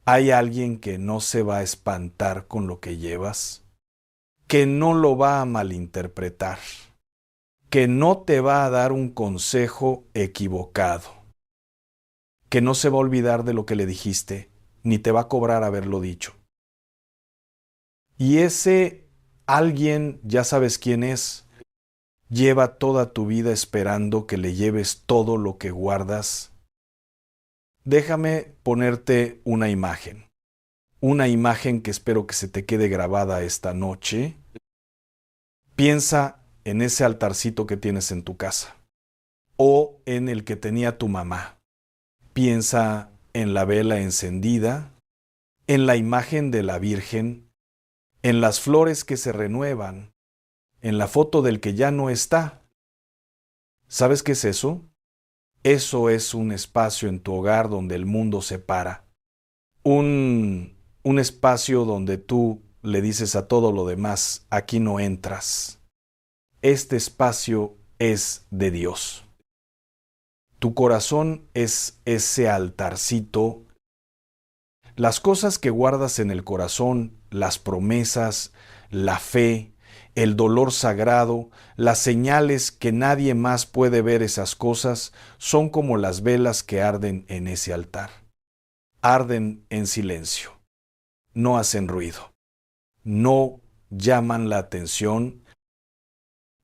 ¿Hay alguien que no se va a espantar con lo que llevas? Que no lo va a malinterpretar, que no te va a dar un consejo equivocado, que no se va a olvidar de lo que le dijiste, ni te va a cobrar haberlo dicho. Y ese alguien, ya sabes quién es, lleva toda tu vida esperando que le lleves todo lo que guardas. Déjame ponerte una imagen que espero que se te quede grabada esta noche. Piensa en ese altarcito que tienes en tu casa o en el que tenía tu mamá. Piensa en la vela encendida, en la imagen de la Virgen, en las flores que se renuevan, en la foto del que ya no está. ¿Sabes qué es eso? Eso es un espacio en tu hogar donde el mundo se para. Un espacio donde tú le dices a todo lo demás, aquí no entras. Este espacio es de Dios. Tu corazón es ese altarcito. Las cosas que guardas en el corazón, las promesas, la fe, el dolor sagrado, las señales que nadie más puede ver esas cosas, son como las velas que arden en ese altar. Arden en silencio. No hacen ruido. No llaman la atención,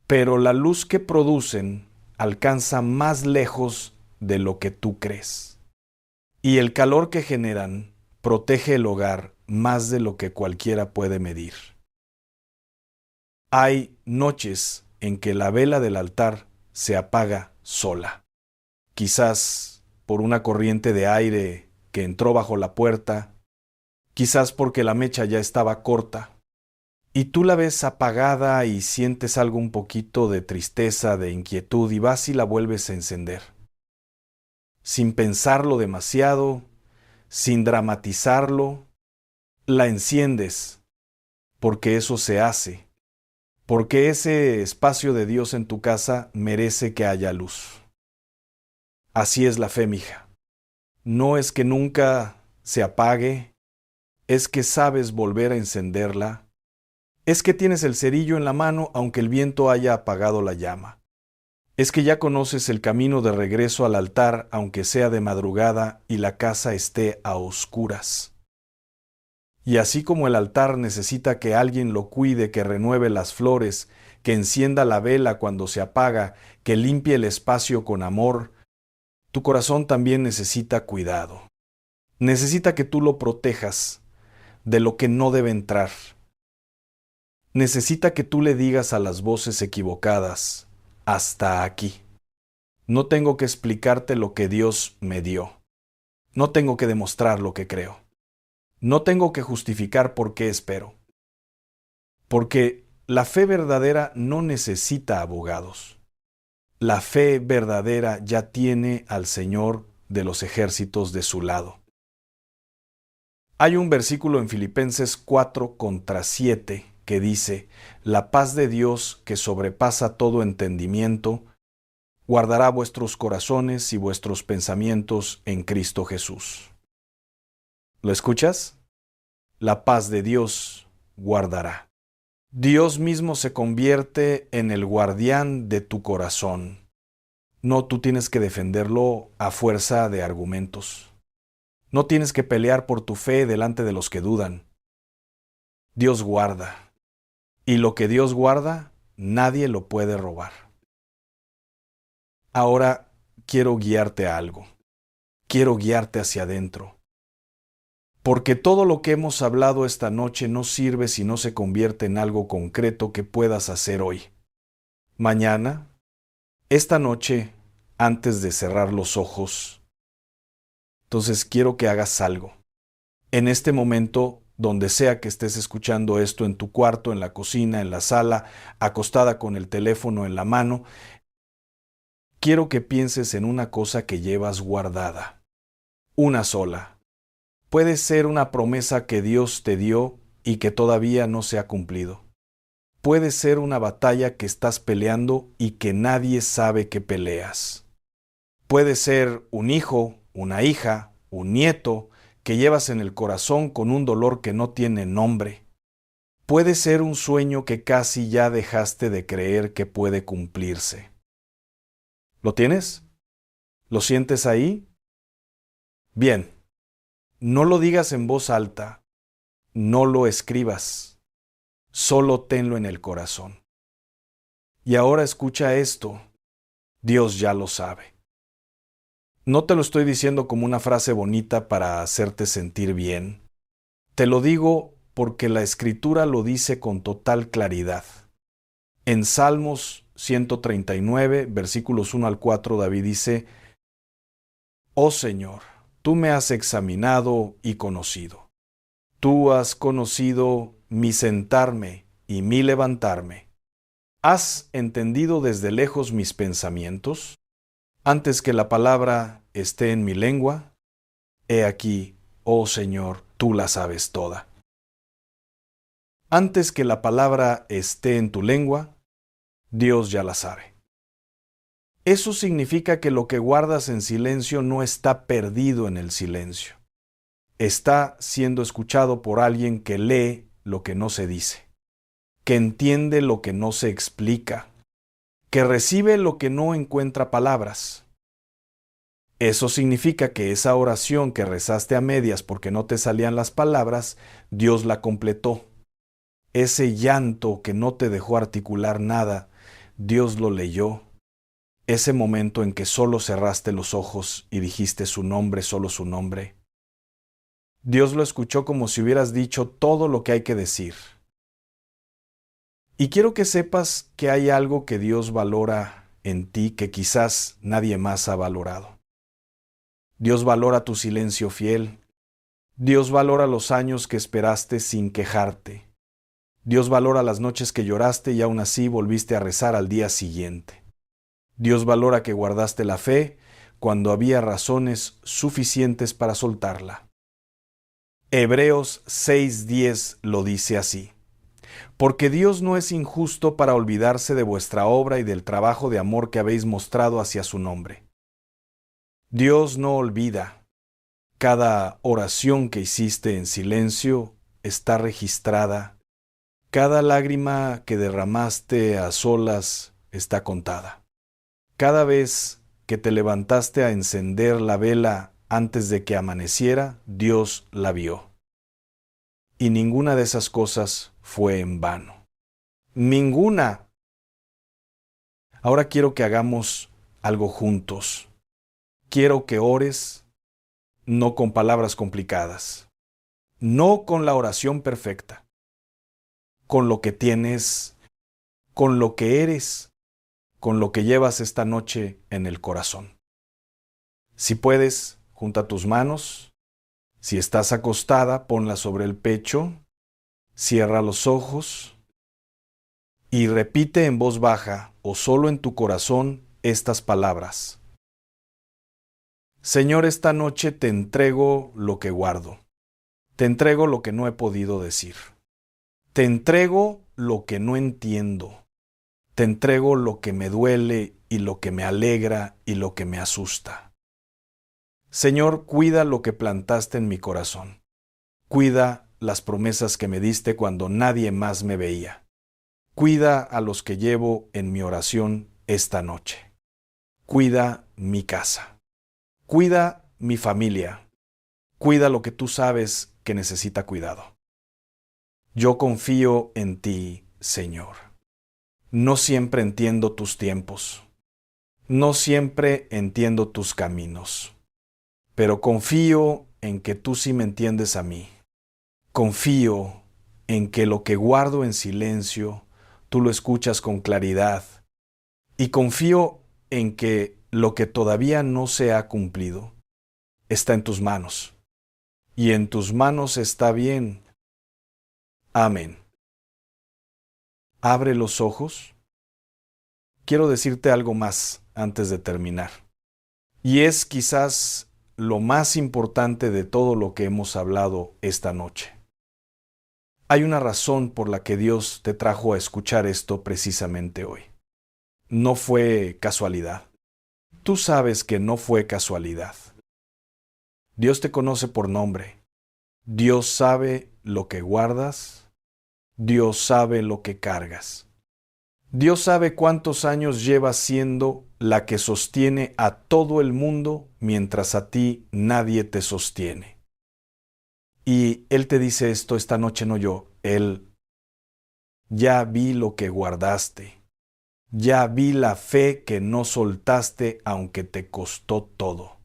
pero la luz que producen alcanza más lejos de lo que tú crees. Y el calor que generan protege el hogar más de lo que cualquiera puede medir. Hay noches en que la vela del altar se apaga sola, quizás por una corriente de aire que entró bajo la puerta, quizás porque la mecha ya estaba corta, y tú la ves apagada y sientes algo un poquito de tristeza, de inquietud, y vas y la vuelves a encender. Sin pensarlo demasiado, sin dramatizarlo, la enciendes, porque eso se hace, porque ese espacio de Dios en tu casa merece que haya luz. Así es la fe, mija. No es que nunca se apague, es que sabes volver a encenderla, es que tienes el cerillo en la mano aunque el viento haya apagado la llama. Es que ya conoces el camino de regreso al altar aunque sea de madrugada y la casa esté a oscuras. Y así como el altar necesita que alguien lo cuide, que renueve las flores, que encienda la vela cuando se apaga, que limpie el espacio con amor, tu corazón también necesita cuidado. Necesita que tú lo protejas de lo que no debe entrar. Necesita que tú le digas a las voces equivocadas, hasta aquí. No tengo que explicarte lo que Dios me dio. No tengo que demostrar lo que creo. No tengo que justificar por qué espero. Porque la fe verdadera no necesita abogados. La fe verdadera ya tiene al Señor de los ejércitos de su lado. Hay un versículo en Filipenses 4:7 que dice: la paz de Dios, que sobrepasa todo entendimiento, guardará vuestros corazones y vuestros pensamientos en Cristo Jesús. ¿Lo escuchas? La paz de Dios guardará. Dios mismo se convierte en el guardián de tu corazón. No, tú tienes que defenderlo a fuerza de argumentos. No tienes que pelear por tu fe delante de los que dudan. Dios guarda. Y lo que Dios guarda, nadie lo puede robar. Ahora quiero guiarte a algo. Quiero guiarte hacia adentro. Porque todo lo que hemos hablado esta noche no sirve si no se convierte en algo concreto que puedas hacer hoy. Mañana, esta noche, antes de cerrar los ojos, entonces quiero que hagas algo. En este momento, donde sea que estés escuchando esto, en tu cuarto, en la cocina, en la sala, acostada con el teléfono en la mano, quiero que pienses en una cosa que llevas guardada. Una sola. Puede ser una promesa que Dios te dio y que todavía no se ha cumplido. Puede ser una batalla que estás peleando y que nadie sabe que peleas. Puede ser un hijo, una hija, un nieto que llevas en el corazón con un dolor que no tiene nombre. Puede ser un sueño que casi ya dejaste de creer que puede cumplirse. ¿Lo tienes? ¿Lo sientes ahí? Bien. No lo digas en voz alta, no lo escribas, solo tenlo en el corazón. Y ahora escucha esto, Dios ya lo sabe. No te lo estoy diciendo como una frase bonita para hacerte sentir bien. Te lo digo porque la Escritura lo dice con total claridad. En Salmos 139, versículos 1 al 4, David dice: Oh Señor, tú me has examinado y conocido. Tú has conocido mi sentarme y mi levantarme. ¿Has entendido desde lejos mis pensamientos? Antes que la palabra esté en mi lengua, he aquí, oh Señor, tú la sabes toda. Antes que la palabra esté en tu lengua, Dios ya la sabe. Eso significa que lo que guardas en silencio no está perdido en el silencio. Está siendo escuchado por alguien que lee lo que no se dice, que entiende lo que no se explica, que recibe lo que no encuentra palabras. Eso significa que esa oración que rezaste a medias porque no te salían las palabras, Dios la completó. Ese llanto que no te dejó articular nada, Dios lo leyó. Ese momento en que solo cerraste los ojos y dijiste su nombre, solo su nombre, Dios lo escuchó como si hubieras dicho todo lo que hay que decir. Y quiero que sepas que hay algo que Dios valora en ti que quizás nadie más ha valorado. Dios valora tu silencio fiel. Dios valora los años que esperaste sin quejarte. Dios valora las noches que lloraste y aún así volviste a rezar al día siguiente. Dios valora que guardaste la fe cuando había razones suficientes para soltarla. Hebreos 6:10 lo dice así: porque Dios no es injusto para olvidarse de vuestra obra y del trabajo de amor que habéis mostrado hacia su nombre. Dios no olvida. Cada oración que hiciste en silencio está registrada. Cada lágrima que derramaste a solas está contada. Cada vez que te levantaste a encender la vela antes de que amaneciera, Dios la vio. Y ninguna de esas cosas fue en vano. Ninguna. Ahora quiero que hagamos algo juntos. Quiero que ores, no con palabras complicadas, no con la oración perfecta, con lo que tienes, con lo que eres, con lo que llevas esta noche en el corazón. Si puedes, junta tus manos. Si estás acostada, ponlas sobre el pecho, cierra los ojos y repite en voz baja o solo en tu corazón estas palabras. Señor, esta noche te entrego lo que guardo. Te entrego lo que no he podido decir. Te entrego lo que no entiendo. Te entrego lo que me duele y lo que me alegra y lo que me asusta. Señor, cuida lo que plantaste en mi corazón. Cuida las promesas que me diste cuando nadie más me veía. Cuida a los que llevo en mi oración esta noche. Cuida mi casa. Cuida mi familia. Cuida lo que tú sabes que necesita cuidado. Yo confío en ti, Señor. No siempre entiendo tus tiempos. No siempre entiendo tus caminos. Pero confío en que tú sí me entiendes a mí. Confío en que lo que guardo en silencio, tú lo escuchas con claridad. Y confío en que lo que todavía no se ha cumplido está en tus manos. Y en tus manos está bien. Amén. Abre los ojos. Quiero decirte algo más antes de terminar. Y es quizás lo más importante de todo lo que hemos hablado esta noche. Hay una razón por la que Dios te trajo a escuchar esto precisamente hoy. No fue casualidad. Tú sabes que no fue casualidad. Dios te conoce por nombre. Dios sabe lo que guardas. Dios sabe lo que cargas. Dios sabe cuántos años llevas siendo la que sostiene a todo el mundo mientras a ti nadie te sostiene. Y Él te dice esto esta noche, no yo. Él, ya vi lo que guardaste. Ya vi la fe que no soltaste aunque te costó todo.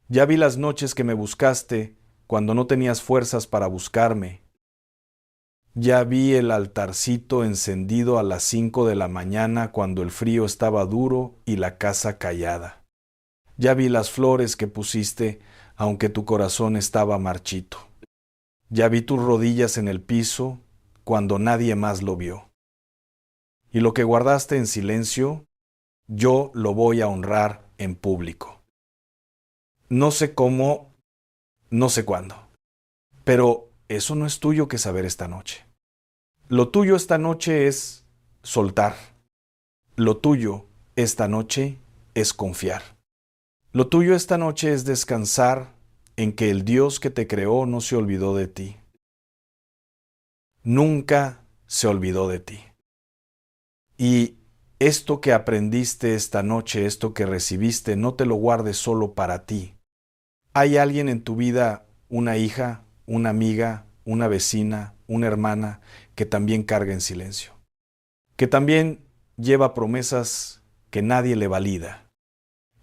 Ya vi las noches que me buscaste cuando no tenías fuerzas para buscarme. Ya vi el altarcito encendido a las 5 de la mañana cuando el frío estaba duro y la casa callada. Ya vi las flores que pusiste aunque tu corazón estaba marchito. Ya vi tus rodillas en el piso cuando nadie más lo vio. Y lo que guardaste en silencio, yo lo voy a honrar en público. No sé cómo, no sé cuándo, pero eso no es tuyo que saber esta noche. Lo tuyo esta noche es soltar. Lo tuyo esta noche es confiar. Lo tuyo esta noche es descansar en que el Dios que te creó no se olvidó de ti. Nunca se olvidó de ti. Y esto que aprendiste esta noche, esto que recibiste, no te lo guardes solo para ti. ¿Hay alguien en tu vida, una hija, una amiga, una vecina, una hermana, que también carga en silencio? Que también lleva promesas que nadie le valida.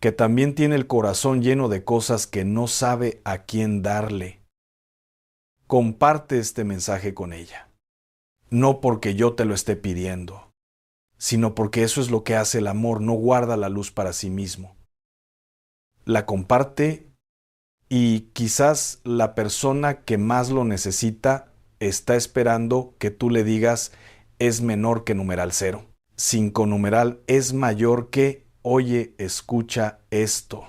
Que también tiene el corazón lleno de cosas que no sabe a quién darle. Comparte este mensaje con ella. No porque yo te lo esté pidiendo, sino porque eso es lo que hace el amor, no guarda la luz para sí mismo. La comparte y quizás la persona que más lo necesita está esperando que tú le digas es menor que numeral 0. 5 numeral es mayor que oye, escucha esto.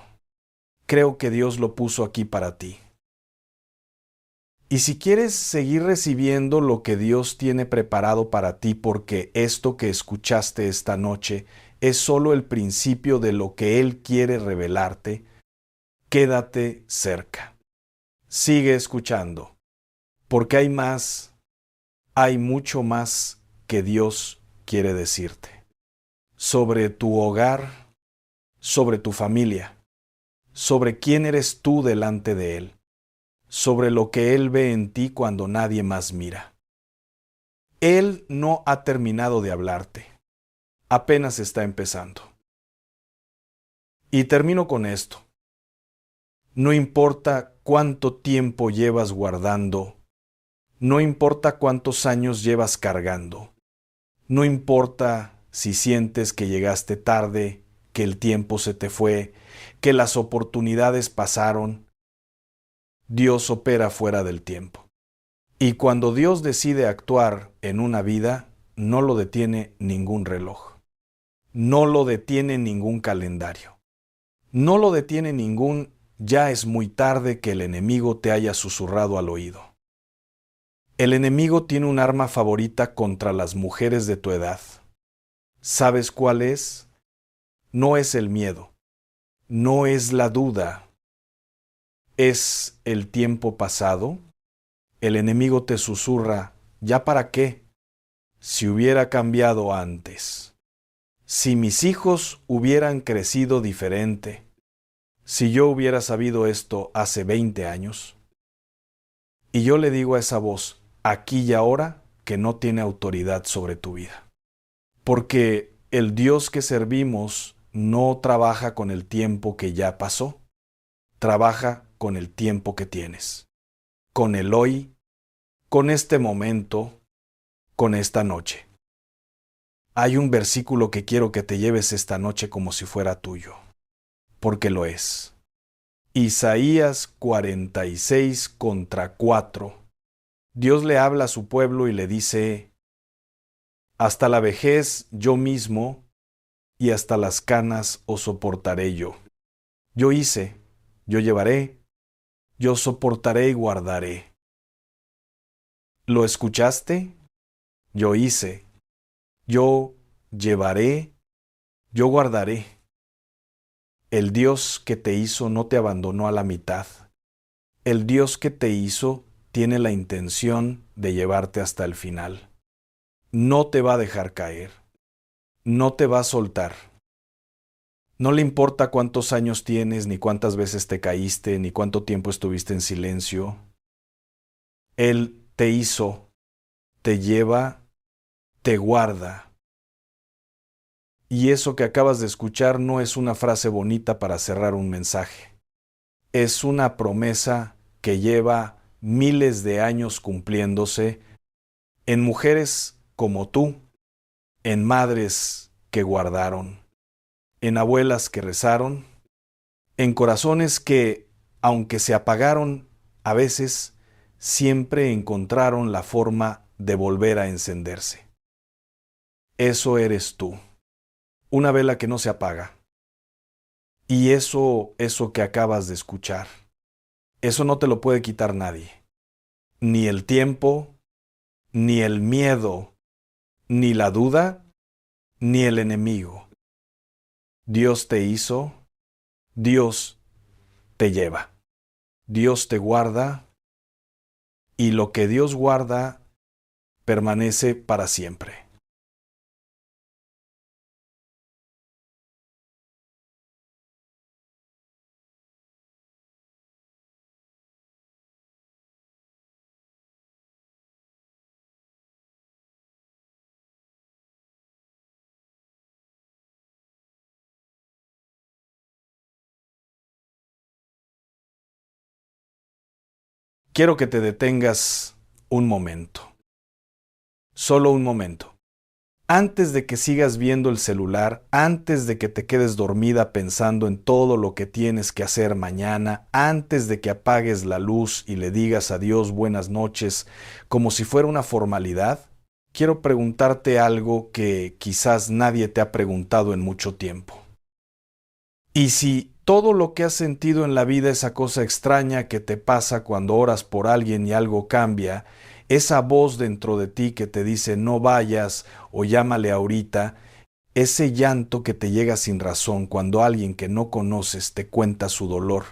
Creo que Dios lo puso aquí para ti. Y si quieres seguir recibiendo lo que Dios tiene preparado para ti, porque esto que escuchaste esta noche es solo el principio de lo que Él quiere revelarte, quédate cerca. Sigue escuchando, porque hay más, hay mucho más que Dios quiere decirte. Sobre tu hogar, sobre tu familia, sobre quién eres tú delante de Él, sobre lo que Él ve en ti cuando nadie más mira. Él no ha terminado de hablarte, apenas está empezando. Y termino con esto. No importa cuánto tiempo llevas guardando, no importa cuántos años llevas cargando, no importa si sientes que llegaste tarde, que el tiempo se te fue, que las oportunidades pasaron. Dios opera fuera del tiempo. Y cuando Dios decide actuar en una vida, no lo detiene ningún reloj. No lo detiene ningún calendario. No lo detiene ningún ya es muy tarde que el enemigo te haya susurrado al oído. El enemigo tiene un arma favorita contra las mujeres de tu edad. ¿Sabes cuál es? No es el miedo, no es la duda, es el tiempo pasado. El enemigo te susurra, ¿ya para qué? Si hubiera cambiado antes, si mis hijos hubieran crecido diferente, si yo hubiera sabido esto hace 20 años. Y yo le digo a esa voz, aquí y ahora, que no tiene autoridad sobre tu vida. Porque el Dios que servimos no trabaja con el tiempo que ya pasó, trabaja con el tiempo que tienes, con el hoy, con este momento, con esta noche. Hay un versículo que quiero que te lleves esta noche como si fuera tuyo, porque lo es. Isaías 46:4. Dios le habla a su pueblo y le dice, hasta la vejez yo mismo y hasta las canas os soportaré yo. Yo hice, yo llevaré, yo soportaré y guardaré. ¿Lo escuchaste? Yo hice, yo llevaré, yo guardaré. El Dios que te hizo no te abandonó a la mitad. El Dios que te hizo tiene la intención de llevarte hasta el final. No te va a dejar caer. No te va a soltar. No le importa cuántos años tienes, ni cuántas veces te caíste, ni cuánto tiempo estuviste en silencio. Él te hizo, te lleva, te guarda. Y eso que acabas de escuchar no es una frase bonita para cerrar un mensaje. Es una promesa que lleva miles de años cumpliéndose en mujeres como tú, en madres que guardaron, en abuelas que rezaron, en corazones que, aunque se apagaron a veces, siempre encontraron la forma de volver a encenderse. Eso eres tú, una vela que no se apaga. Y eso que acabas de escuchar, eso no te lo puede quitar nadie. Ni el tiempo, ni el miedo, ni la duda, ni el enemigo. Dios te hizo, Dios te lleva, Dios te guarda, y lo que Dios guarda permanece para siempre. Quiero que te detengas un momento, solo un momento. Antes de que sigas viendo el celular, antes de que te quedes dormida pensando en todo lo que tienes que hacer mañana, antes de que apagues la luz y le digas a Dios buenas noches como si fuera una formalidad, quiero preguntarte algo que quizás nadie te ha preguntado en mucho tiempo. ¿Y si todo lo que has sentido en la vida, esa cosa extraña que te pasa cuando oras por alguien y algo cambia, esa voz dentro de ti que te dice no vayas o llámale ahorita, ese llanto que te llega sin razón cuando alguien que no conoces te cuenta su dolor,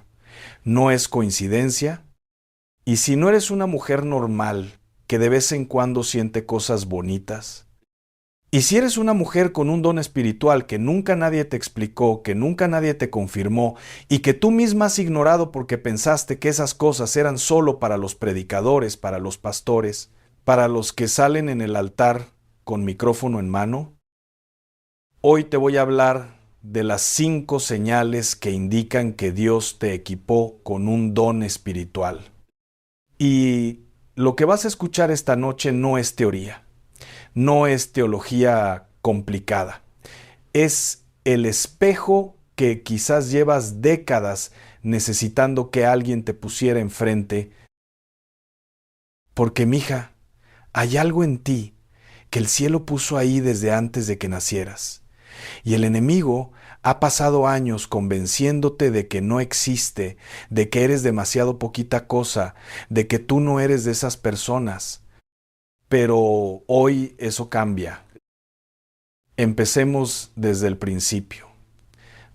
no es coincidencia? Y si no eres una mujer normal que de vez en cuando siente cosas bonitas, y si eres una mujer con un don espiritual que nunca nadie te explicó, que nunca nadie te confirmó y que tú misma has ignorado porque pensaste que esas cosas eran solo para los predicadores, para los pastores, para los que salen en el altar con micrófono en mano, hoy te voy a hablar de las 5 señales que indican que Dios te equipó con un don espiritual. Y lo que vas a escuchar esta noche no es teoría. No es teología complicada. Es el espejo que quizás llevas décadas necesitando que alguien te pusiera enfrente, porque mija, hay algo en ti que el cielo puso ahí desde antes de que nacieras. Y el enemigo ha pasado años convenciéndote de que no existe, de que eres demasiado poquita cosa, de que tú no eres de esas personas. Pero hoy eso cambia. Empecemos desde el principio.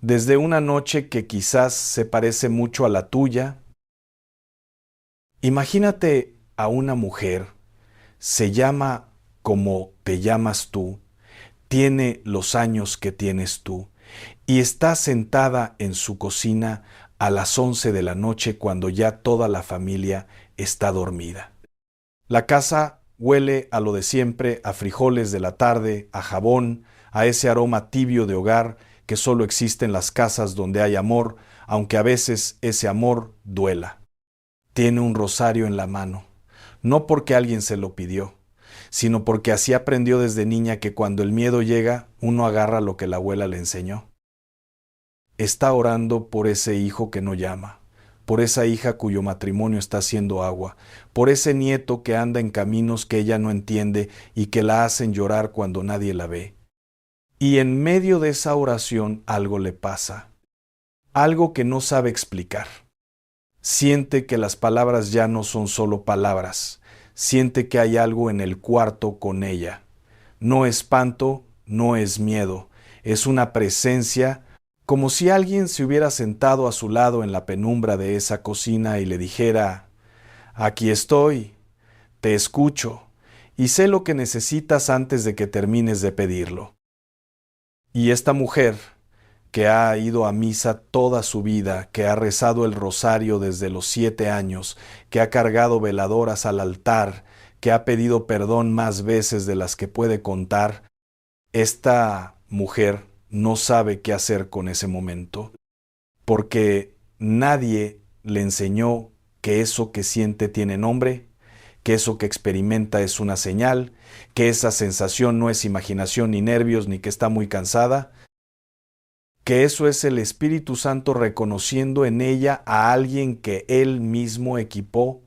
Desde una noche que quizás se parece mucho a la tuya. Imagínate a una mujer, se llama como te llamas tú, tiene los años que tienes tú, y está sentada en su cocina a las 11 de la noche cuando ya toda la familia está dormida. La casa huele a lo de siempre, a frijoles de la tarde, a jabón, a ese aroma tibio de hogar que solo existe en las casas donde hay amor, aunque a veces ese amor duela. Tiene un rosario en la mano, no porque alguien se lo pidió, sino porque así aprendió desde niña que cuando el miedo llega, uno agarra lo que la abuela le enseñó. Está orando por ese hijo que no llama, por esa hija cuyo matrimonio está haciendo agua, por ese nieto que anda en caminos que ella no entiende y que la hacen llorar cuando nadie la ve. Y en medio de esa oración algo le pasa, algo que no sabe explicar. Siente que las palabras ya no son solo palabras, siente que hay algo en el cuarto con ella. No espanto, no es miedo, es una presencia, como si alguien se hubiera sentado a su lado en la penumbra de esa cocina y le dijera: aquí estoy, te escucho, y sé lo que necesitas antes de que termines de pedirlo. Y esta mujer, que ha ido a misa toda su vida, que ha rezado el rosario desde los 7 años, que ha cargado veladoras al altar, que ha pedido perdón más veces de las que puede contar, esta mujer no sabe qué hacer con ese momento, porque nadie le enseñó que eso que siente tiene nombre, que eso que experimenta es una señal, que esa sensación no es imaginación ni nervios ni que está muy cansada, que eso es el Espíritu Santo reconociendo en ella a alguien que Él mismo equipó.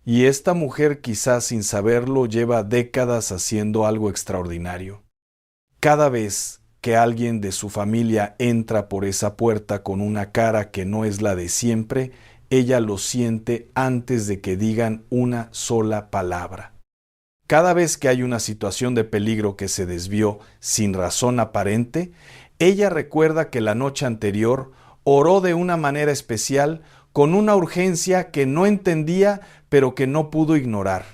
Y esta mujer, quizás sin saberlo, lleva décadas haciendo algo extraordinario. Cada vez que alguien de su familia entra por esa puerta con una cara que no es la de siempre, ella lo siente antes de que digan una sola palabra. Cada vez que hay una situación de peligro que se desvió sin razón aparente, ella recuerda que la noche anterior oró de una manera especial con una urgencia que no entendía pero que no pudo ignorar.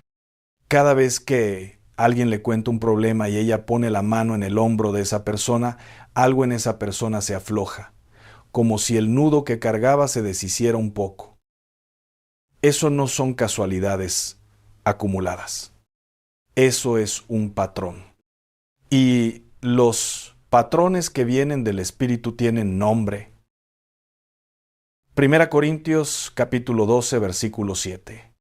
Cada vez que alguien le cuenta un problema y ella pone la mano en el hombro de esa persona, algo en esa persona se afloja, como si el nudo que cargaba se deshiciera un poco. Eso no son casualidades acumuladas. Eso es un patrón. Y los patrones que vienen del Espíritu tienen nombre. 1 Corintios capítulo 12, versículo 7.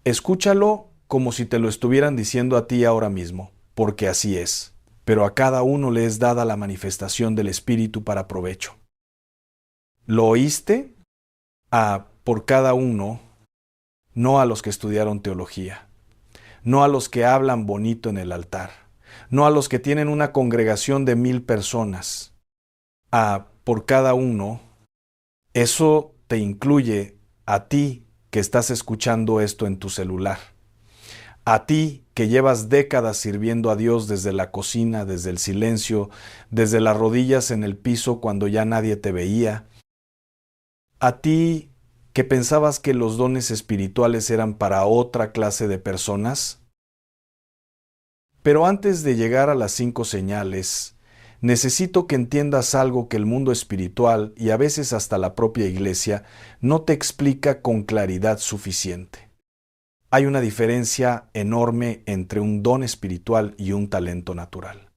Escúchalo como si te lo estuvieran diciendo a ti ahora mismo, porque así es. Pero a cada uno le es dada la manifestación del Espíritu para provecho. ¿Lo oíste? Por cada uno, no a los que estudiaron teología, no a los que hablan bonito en el altar, no a los que tienen una congregación de 1000 personas, por cada uno. Eso te incluye a ti que estás escuchando esto en tu celular, a ti que llevas décadas sirviendo a Dios desde la cocina, desde el silencio, desde las rodillas en el piso cuando ya nadie te veía, a ti que pensabas que los dones espirituales eran para otra clase de personas. Pero antes de llegar a las 5 señales, necesito que entiendas algo que el mundo espiritual y a veces hasta la propia iglesia no te explica con claridad suficiente. Hay una diferencia enorme entre un don espiritual y un talento natural.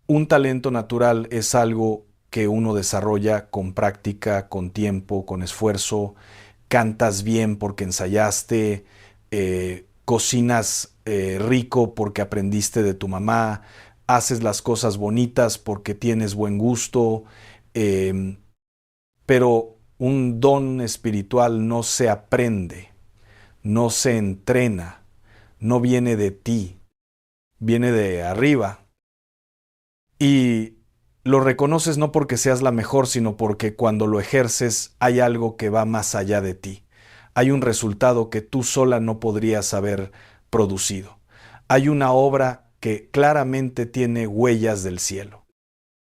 Un talento natural es algo que uno desarrolla con práctica, con tiempo, con esfuerzo. Cantas bien porque ensayaste, cocinas rico porque aprendiste de tu mamá, haces las cosas bonitas porque tienes buen gusto, pero un don espiritual no se aprende, no se entrena, no viene de ti, viene de arriba. Y lo reconoces no porque seas la mejor, sino porque cuando lo ejerces hay algo que va más allá de ti. Hay un resultado que tú sola no podrías haber producido. Hay una obra que claramente tiene huellas del cielo.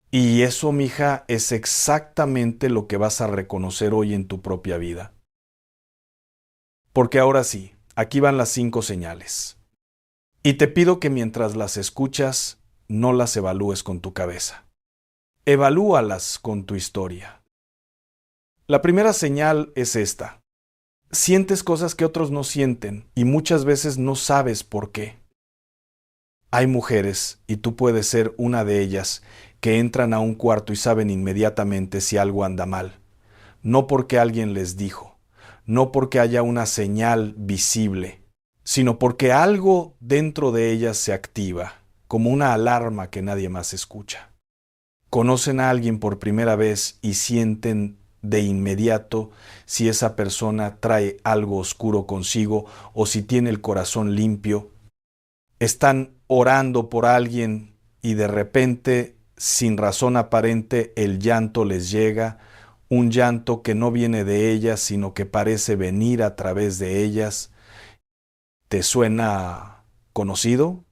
Y eso, mija, es exactamente lo que vas a reconocer hoy en tu propia vida. Porque ahora sí, aquí van las 5 señales. Y te pido que mientras las escuchas, no las evalúes con tu cabeza. Evalúalas con tu historia. La primera señal es esta. Sientes cosas que otros no sienten y muchas veces no sabes por qué. Hay mujeres, y tú puedes ser una de ellas, que entran a un cuarto y saben inmediatamente si algo anda mal. No porque alguien les dijo, no porque haya una señal visible, sino porque algo dentro de ellas se activa, como una alarma que nadie más escucha. Conocen a alguien por primera vez y sienten de inmediato si esa persona trae algo oscuro consigo o si tiene el corazón limpio. Están orando por alguien y de repente, sin razón aparente, el llanto les llega, un llanto que no viene de ellas, sino que parece venir a través de ellas. ¿Te suena conocido?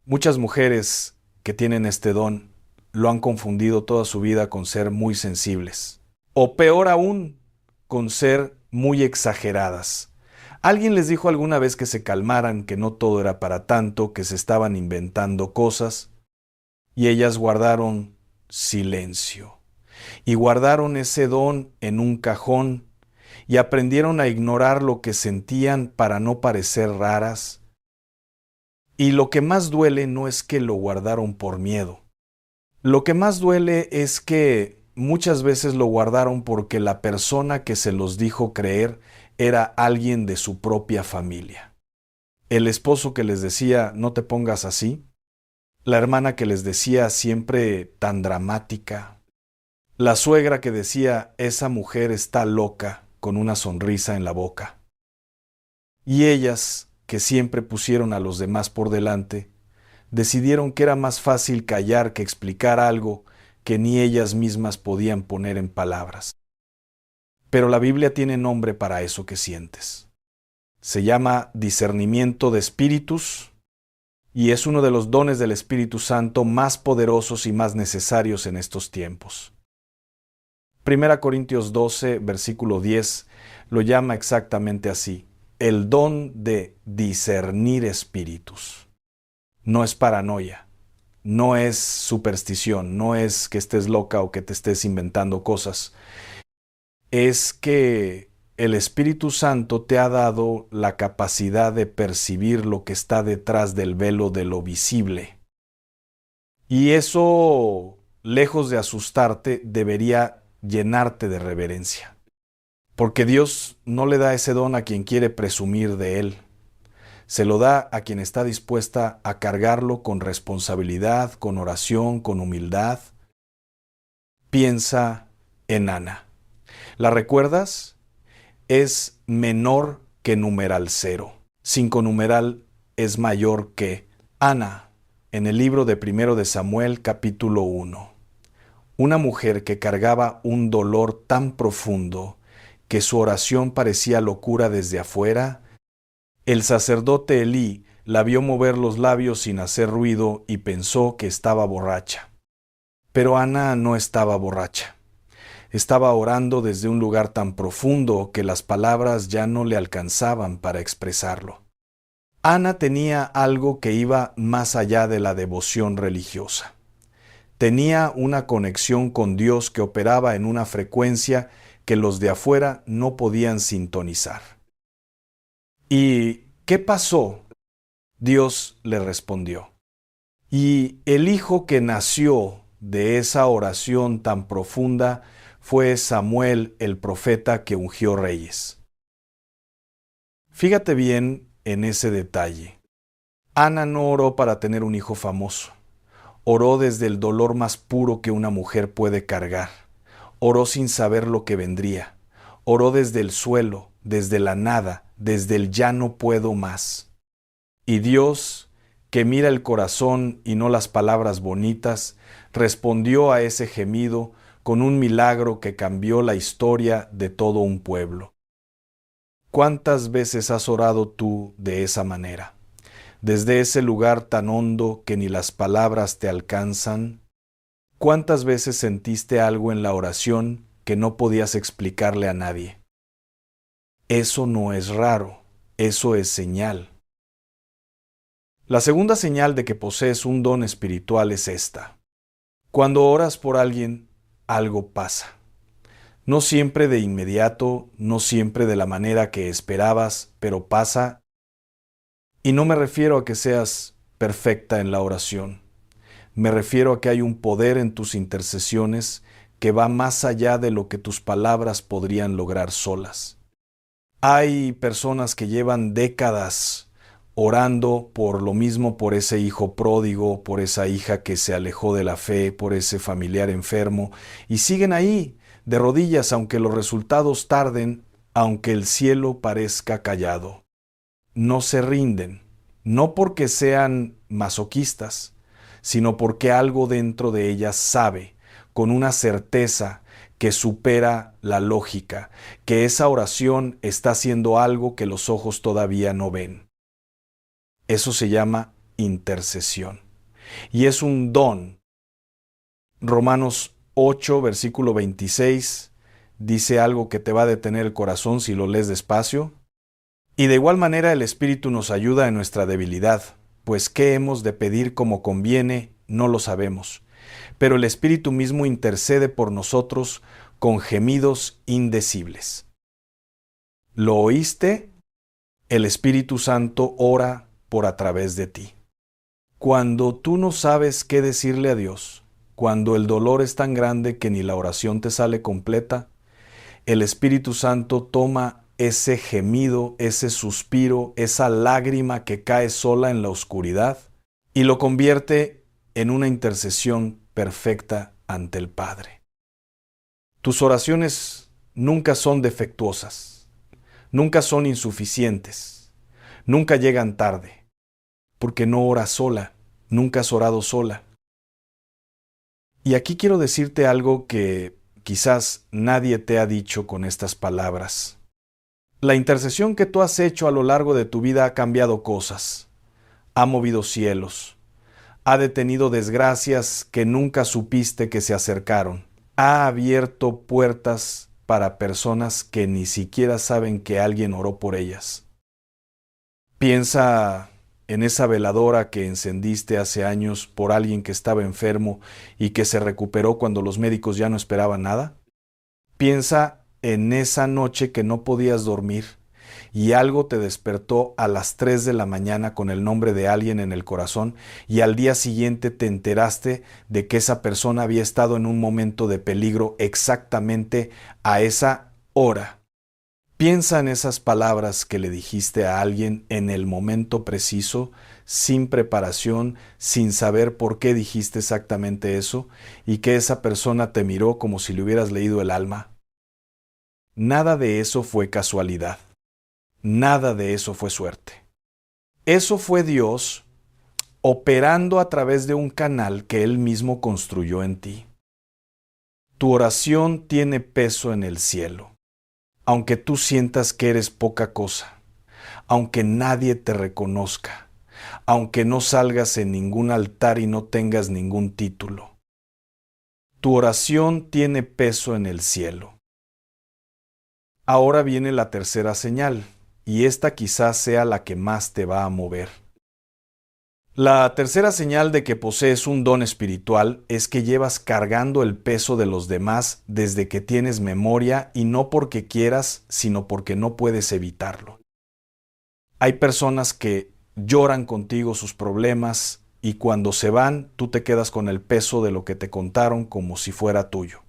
Muchas mujeres que tienen este don lo han confundido toda su vida con ser muy sensibles. O peor aún, con ser muy exageradas. Alguien les dijo alguna vez que se calmaran, que no todo era para tanto, que se estaban inventando cosas, y ellas guardaron silencio. Y guardaron ese don en un cajón, y aprendieron a ignorar lo que sentían para no parecer raras. Y lo que más duele no es que lo guardaron por miedo. Lo que más duele es que muchas veces lo guardaron porque la persona que se los dijo creer era alguien de su propia familia. El esposo que les decía, no te pongas así. La hermana que les decía, siempre tan dramática. La suegra que decía, esa mujer está loca, con una sonrisa en la boca. Y ellas, que siempre pusieron a los demás por delante, decidieron que era más fácil callar que explicar algo que ni ellas mismas podían poner en palabras. Pero la Biblia tiene nombre para eso que sientes. Se llama discernimiento de espíritus y es uno de los dones del Espíritu Santo más poderosos y más necesarios en estos tiempos. 1 Corintios 12, versículo 10, lo llama exactamente así: el don de discernir espíritus. No es paranoia, no es superstición, no es que estés loca o que te estés inventando cosas. Es que el Espíritu Santo te ha dado la capacidad de percibir lo que está detrás del velo de lo visible. Y eso, lejos de asustarte, debería llenarte de reverencia. Porque Dios no le da ese don a quien quiere presumir de él. Se lo da a quien está dispuesta a cargarlo con responsabilidad, con oración, con humildad. Piensa en Ana. ¿La recuerdas? Es menor que numeral 0. 5 numeral es mayor que Ana, en el libro de 1 de Samuel, capítulo 1. Una mujer que cargaba un dolor tan profundo que su oración parecía locura desde afuera. El sacerdote Elí la vio mover los labios sin hacer ruido y pensó que estaba borracha. Pero Ana no estaba borracha. Estaba orando desde un lugar tan profundo que las palabras ya no le alcanzaban para expresarlo. Ana tenía algo que iba más allá de la devoción religiosa. Tenía una conexión con Dios que operaba en una frecuencia que los de afuera no podían sintonizar. ¿Y qué pasó? Dios le respondió. Y el hijo que nació de esa oración tan profunda fue Samuel, el profeta que ungió reyes. Fíjate bien en ese detalle. Ana no oró para tener un hijo famoso. Oró desde el dolor más puro que una mujer puede cargar. Oró sin saber lo que vendría. Oró desde el suelo, desde la nada, desde el ya no puedo más. Y Dios, que mira el corazón y no las palabras bonitas, respondió a ese gemido con un milagro que cambió la historia de todo un pueblo. ¿Cuántas veces has orado tú de esa manera? Desde ese lugar tan hondo que ni las palabras te alcanzan. ¿Cuántas veces sentiste algo en la oración que no podías explicarle a nadie? Eso no es raro, eso es señal. La segunda señal de que posees un don espiritual es esta. Cuando oras por alguien, algo pasa. No siempre de inmediato, no siempre de la manera que esperabas, pero pasa. Y no me refiero a que seas perfecta en la oración. Me refiero a que hay un poder en tus intercesiones que va más allá de lo que tus palabras podrían lograr solas. Hay personas que llevan décadas orando por lo mismo, por ese hijo pródigo, por esa hija que se alejó de la fe, por ese familiar enfermo, y siguen ahí, de rodillas, aunque los resultados tarden, aunque el cielo parezca callado. No se rinden, no porque sean masoquistas, sino porque algo dentro de ellas sabe, con una certeza que supera la lógica, que esa oración está haciendo algo que los ojos todavía no ven. Eso se llama intercesión. Y es un don. Romanos 8, versículo 26, dice algo que te va a detener el corazón si lo lees despacio. Y de igual manera el Espíritu nos ayuda en nuestra debilidad, pues qué hemos de pedir como conviene, no lo sabemos. Pero el Espíritu mismo intercede por nosotros con gemidos indecibles. ¿Lo oíste? El Espíritu Santo ora por a través de ti. Cuando tú no sabes qué decirle a Dios, cuando el dolor es tan grande que ni la oración te sale completa, el Espíritu Santo toma ese gemido, ese suspiro, esa lágrima que cae sola en la oscuridad y lo convierte en una intercesión perfecta ante el Padre. Tus oraciones nunca son defectuosas, nunca son insuficientes, nunca llegan tarde, porque no oras sola, nunca has orado sola. Y aquí quiero decirte algo que quizás nadie te ha dicho con estas palabras. La intercesión que tú has hecho a lo largo de tu vida ha cambiado cosas, ha movido cielos, ha detenido desgracias que nunca supiste que se acercaron, ha abierto puertas para personas que ni siquiera saben que alguien oró por ellas. Piensa en esa veladora que encendiste hace años por alguien que estaba enfermo y que se recuperó cuando los médicos ya no esperaban nada. Piensa en esa noche que no podías dormir y algo te despertó a las 3 de la mañana con el nombre de alguien en el corazón y al día siguiente te enteraste de que esa persona había estado en un momento de peligro exactamente a esa hora. Piensa en esas palabras que le dijiste a alguien en el momento preciso, sin preparación, sin saber por qué dijiste exactamente eso, y que esa persona te miró como si le hubieras leído el alma. Nada de eso fue casualidad. Nada de eso fue suerte. Eso fue Dios operando a través de un canal que Él mismo construyó en ti. Tu oración tiene peso en el cielo. Aunque tú sientas que eres poca cosa, aunque nadie te reconozca, aunque no salgas en ningún altar y no tengas ningún título, tu oración tiene peso en el cielo. Ahora viene la tercera señal, y esta quizás sea la que más te va a mover. La tercera señal de que posees un don espiritual es que llevas cargando el peso de los demás desde que tienes memoria y no porque quieras, sino porque no puedes evitarlo. Hay personas que lloran contigo sus problemas y cuando se van tú te quedas con el peso de lo que te contaron como si fuera tuyo.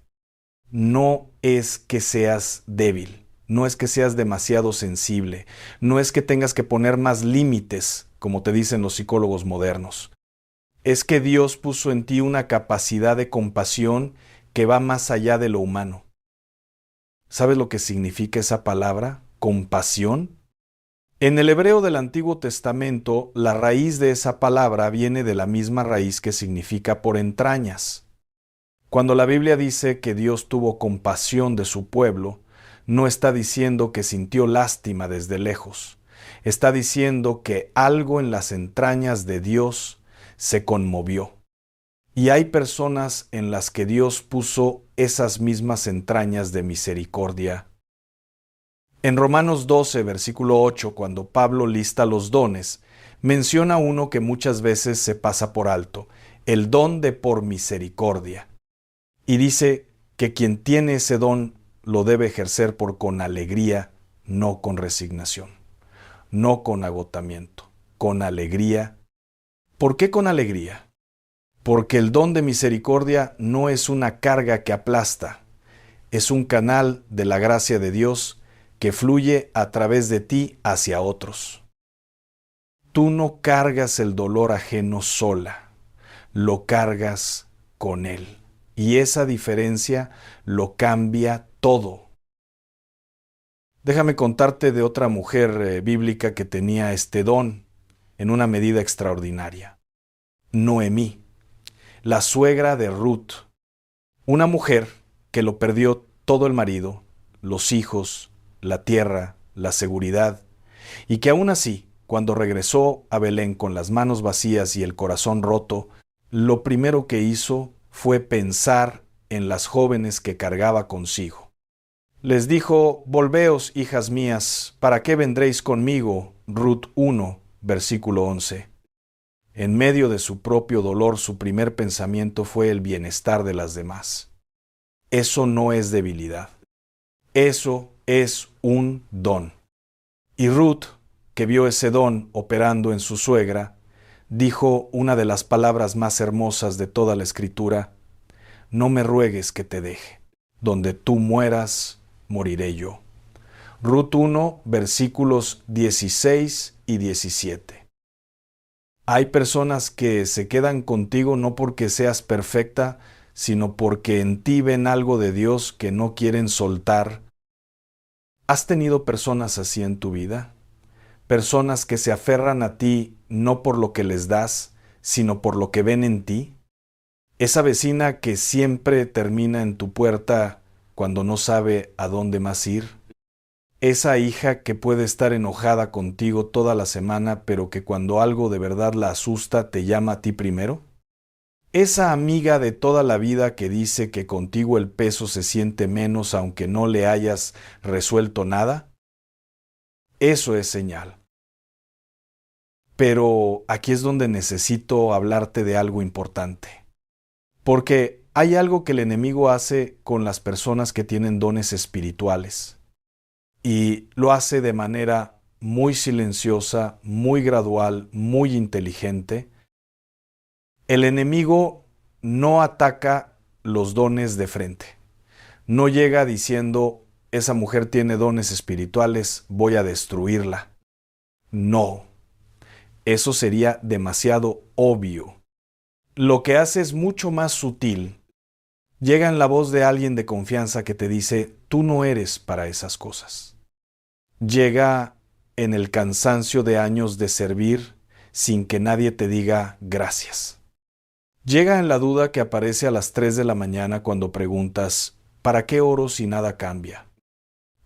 No es que seas débil, no es que seas demasiado sensible, no es que tengas que poner más límites, como te dicen los psicólogos modernos. Es que Dios puso en ti una capacidad de compasión que va más allá de lo humano. ¿Sabes lo que significa esa palabra? Compasión. En el hebreo del Antiguo Testamento, la raíz de esa palabra viene de la misma raíz que significa por entrañas. Cuando la Biblia dice que Dios tuvo compasión de su pueblo, no está diciendo que sintió lástima desde lejos. Está diciendo que algo en las entrañas de Dios se conmovió. Y hay personas en las que Dios puso esas mismas entrañas de misericordia. En Romanos 12, versículo 8, cuando Pablo lista los dones, menciona uno que muchas veces se pasa por alto, el don de por misericordia. Y dice que quien tiene ese don lo debe ejercer con alegría, no con resignación, no con agotamiento, con alegría. ¿Por qué con alegría? Porque el don de misericordia no es una carga que aplasta, es un canal de la gracia de Dios que fluye a través de ti hacia otros. Tú no cargas el dolor ajeno sola, lo cargas con Él. Y esa diferencia lo cambia todo. Déjame contarte de otra mujer bíblica que tenía este don en una medida extraordinaria. Noemí, la suegra de Ruth, una mujer que lo perdió todo el marido, los hijos, la tierra, la seguridad, y que aún así, cuando regresó a Belén con las manos vacías y el corazón roto, lo primero que hizo fue pensar en las jóvenes que cargaba consigo. Les dijo: volveos, hijas mías, ¿para qué vendréis conmigo? Ruth 1, versículo 11. En medio de su propio dolor, su primer pensamiento fue el bienestar de las demás. Eso no es debilidad. Eso es un don. Y Ruth, que vio ese don operando en su suegra, dijo una de las palabras más hermosas de toda la Escritura: no me ruegues que te deje. Donde tú mueras, moriré yo. Ruth 1, versículos 16 y 17. Hay personas que se quedan contigo no porque seas perfecta, sino porque en ti ven algo de Dios que no quieren soltar. ¿Has tenido personas así en tu vida? Personas que se aferran a ti no por lo que les das, sino por lo que ven en ti. Esa vecina que siempre termina en tu puerta cuando no sabe a dónde más ir. Esa hija que puede estar enojada contigo toda la semana, pero que cuando algo de verdad la asusta te llama a ti primero. Esa amiga de toda la vida que dice que contigo el peso se siente menos aunque no le hayas resuelto nada. Eso es señal. Pero aquí es donde necesito hablarte de algo importante. Porque hay algo que el enemigo hace con las personas que tienen dones espirituales. Y lo hace de manera muy silenciosa, muy gradual, muy inteligente. El enemigo no ataca los dones de frente. No llega diciendo: esa mujer tiene dones espirituales, voy a destruirla. No, eso sería demasiado obvio. Lo que hace es mucho más sutil. Llega en la voz de alguien de confianza que te dice: tú no eres para esas cosas. Llega en el cansancio de años de servir sin que nadie te diga gracias. Llega en la duda que aparece a las 3 de la mañana cuando preguntas: ¿para qué oro si nada cambia?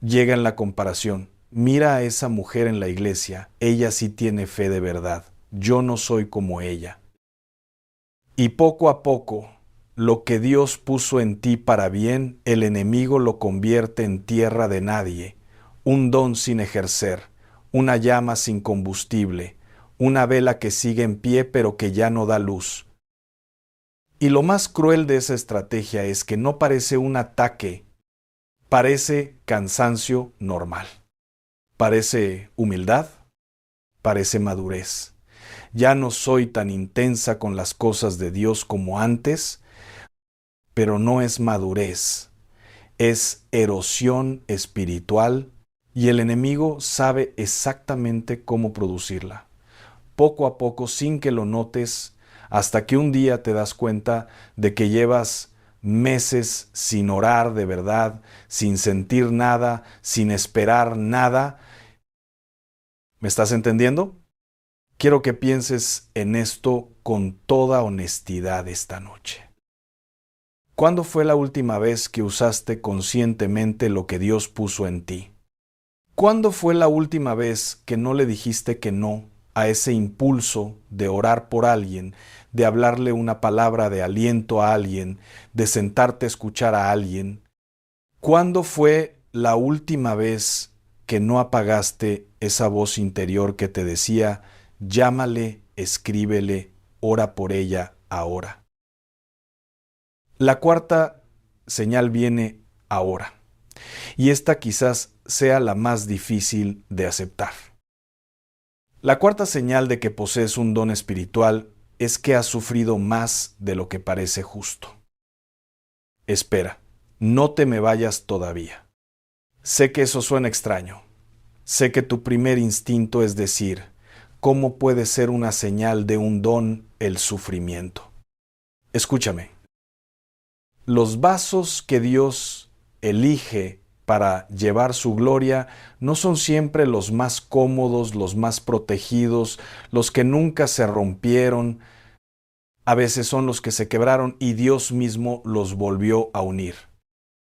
Llega en la comparación: mira a esa mujer en la iglesia, ella sí tiene fe de verdad, yo no soy como ella. Y poco a poco, lo que Dios puso en ti para bien, el enemigo lo convierte en tierra de nadie, un don sin ejercer, una llama sin combustible, una vela que sigue en pie pero que ya no da luz. Y lo más cruel de esa estrategia es que no parece un ataque, parece cansancio normal. Parece humildad, parece madurez. Ya no soy tan intensa con las cosas de Dios como antes, pero no es madurez, es erosión espiritual Y el enemigo sabe exactamente cómo producirla. Poco a poco, sin que lo notes, hasta que un día te das cuenta de que llevas meses sin orar de verdad, sin sentir nada, sin esperar nada. ¿Me estás entendiendo? Quiero que pienses en esto con toda honestidad esta noche. ¿Cuándo fue la última vez que usaste conscientemente lo que Dios puso en ti? ¿Cuándo fue la última vez que no le dijiste que no a ese impulso de orar por alguien, de hablarle una palabra de aliento a alguien, de sentarte a escuchar a alguien? ¿Cuándo fue la última vez que no apagaste esa voz interior que te decía, llámale, escríbele, ora por ella ahora? La cuarta señal viene ahora, y esta quizás sea la más difícil de aceptar. La cuarta señal de que posees un don espiritual es que has sufrido más de lo que parece justo. Espera, no te me vayas todavía. Sé que eso suena extraño. Sé que tu primer instinto es decir, ¿cómo puede ser una señal de un don el sufrimiento? Escúchame. Los vasos que Dios elige para llevar su gloria no son siempre los más cómodos, los más protegidos, los que nunca se rompieron. A veces son los que se quebraron y Dios mismo los volvió a unir.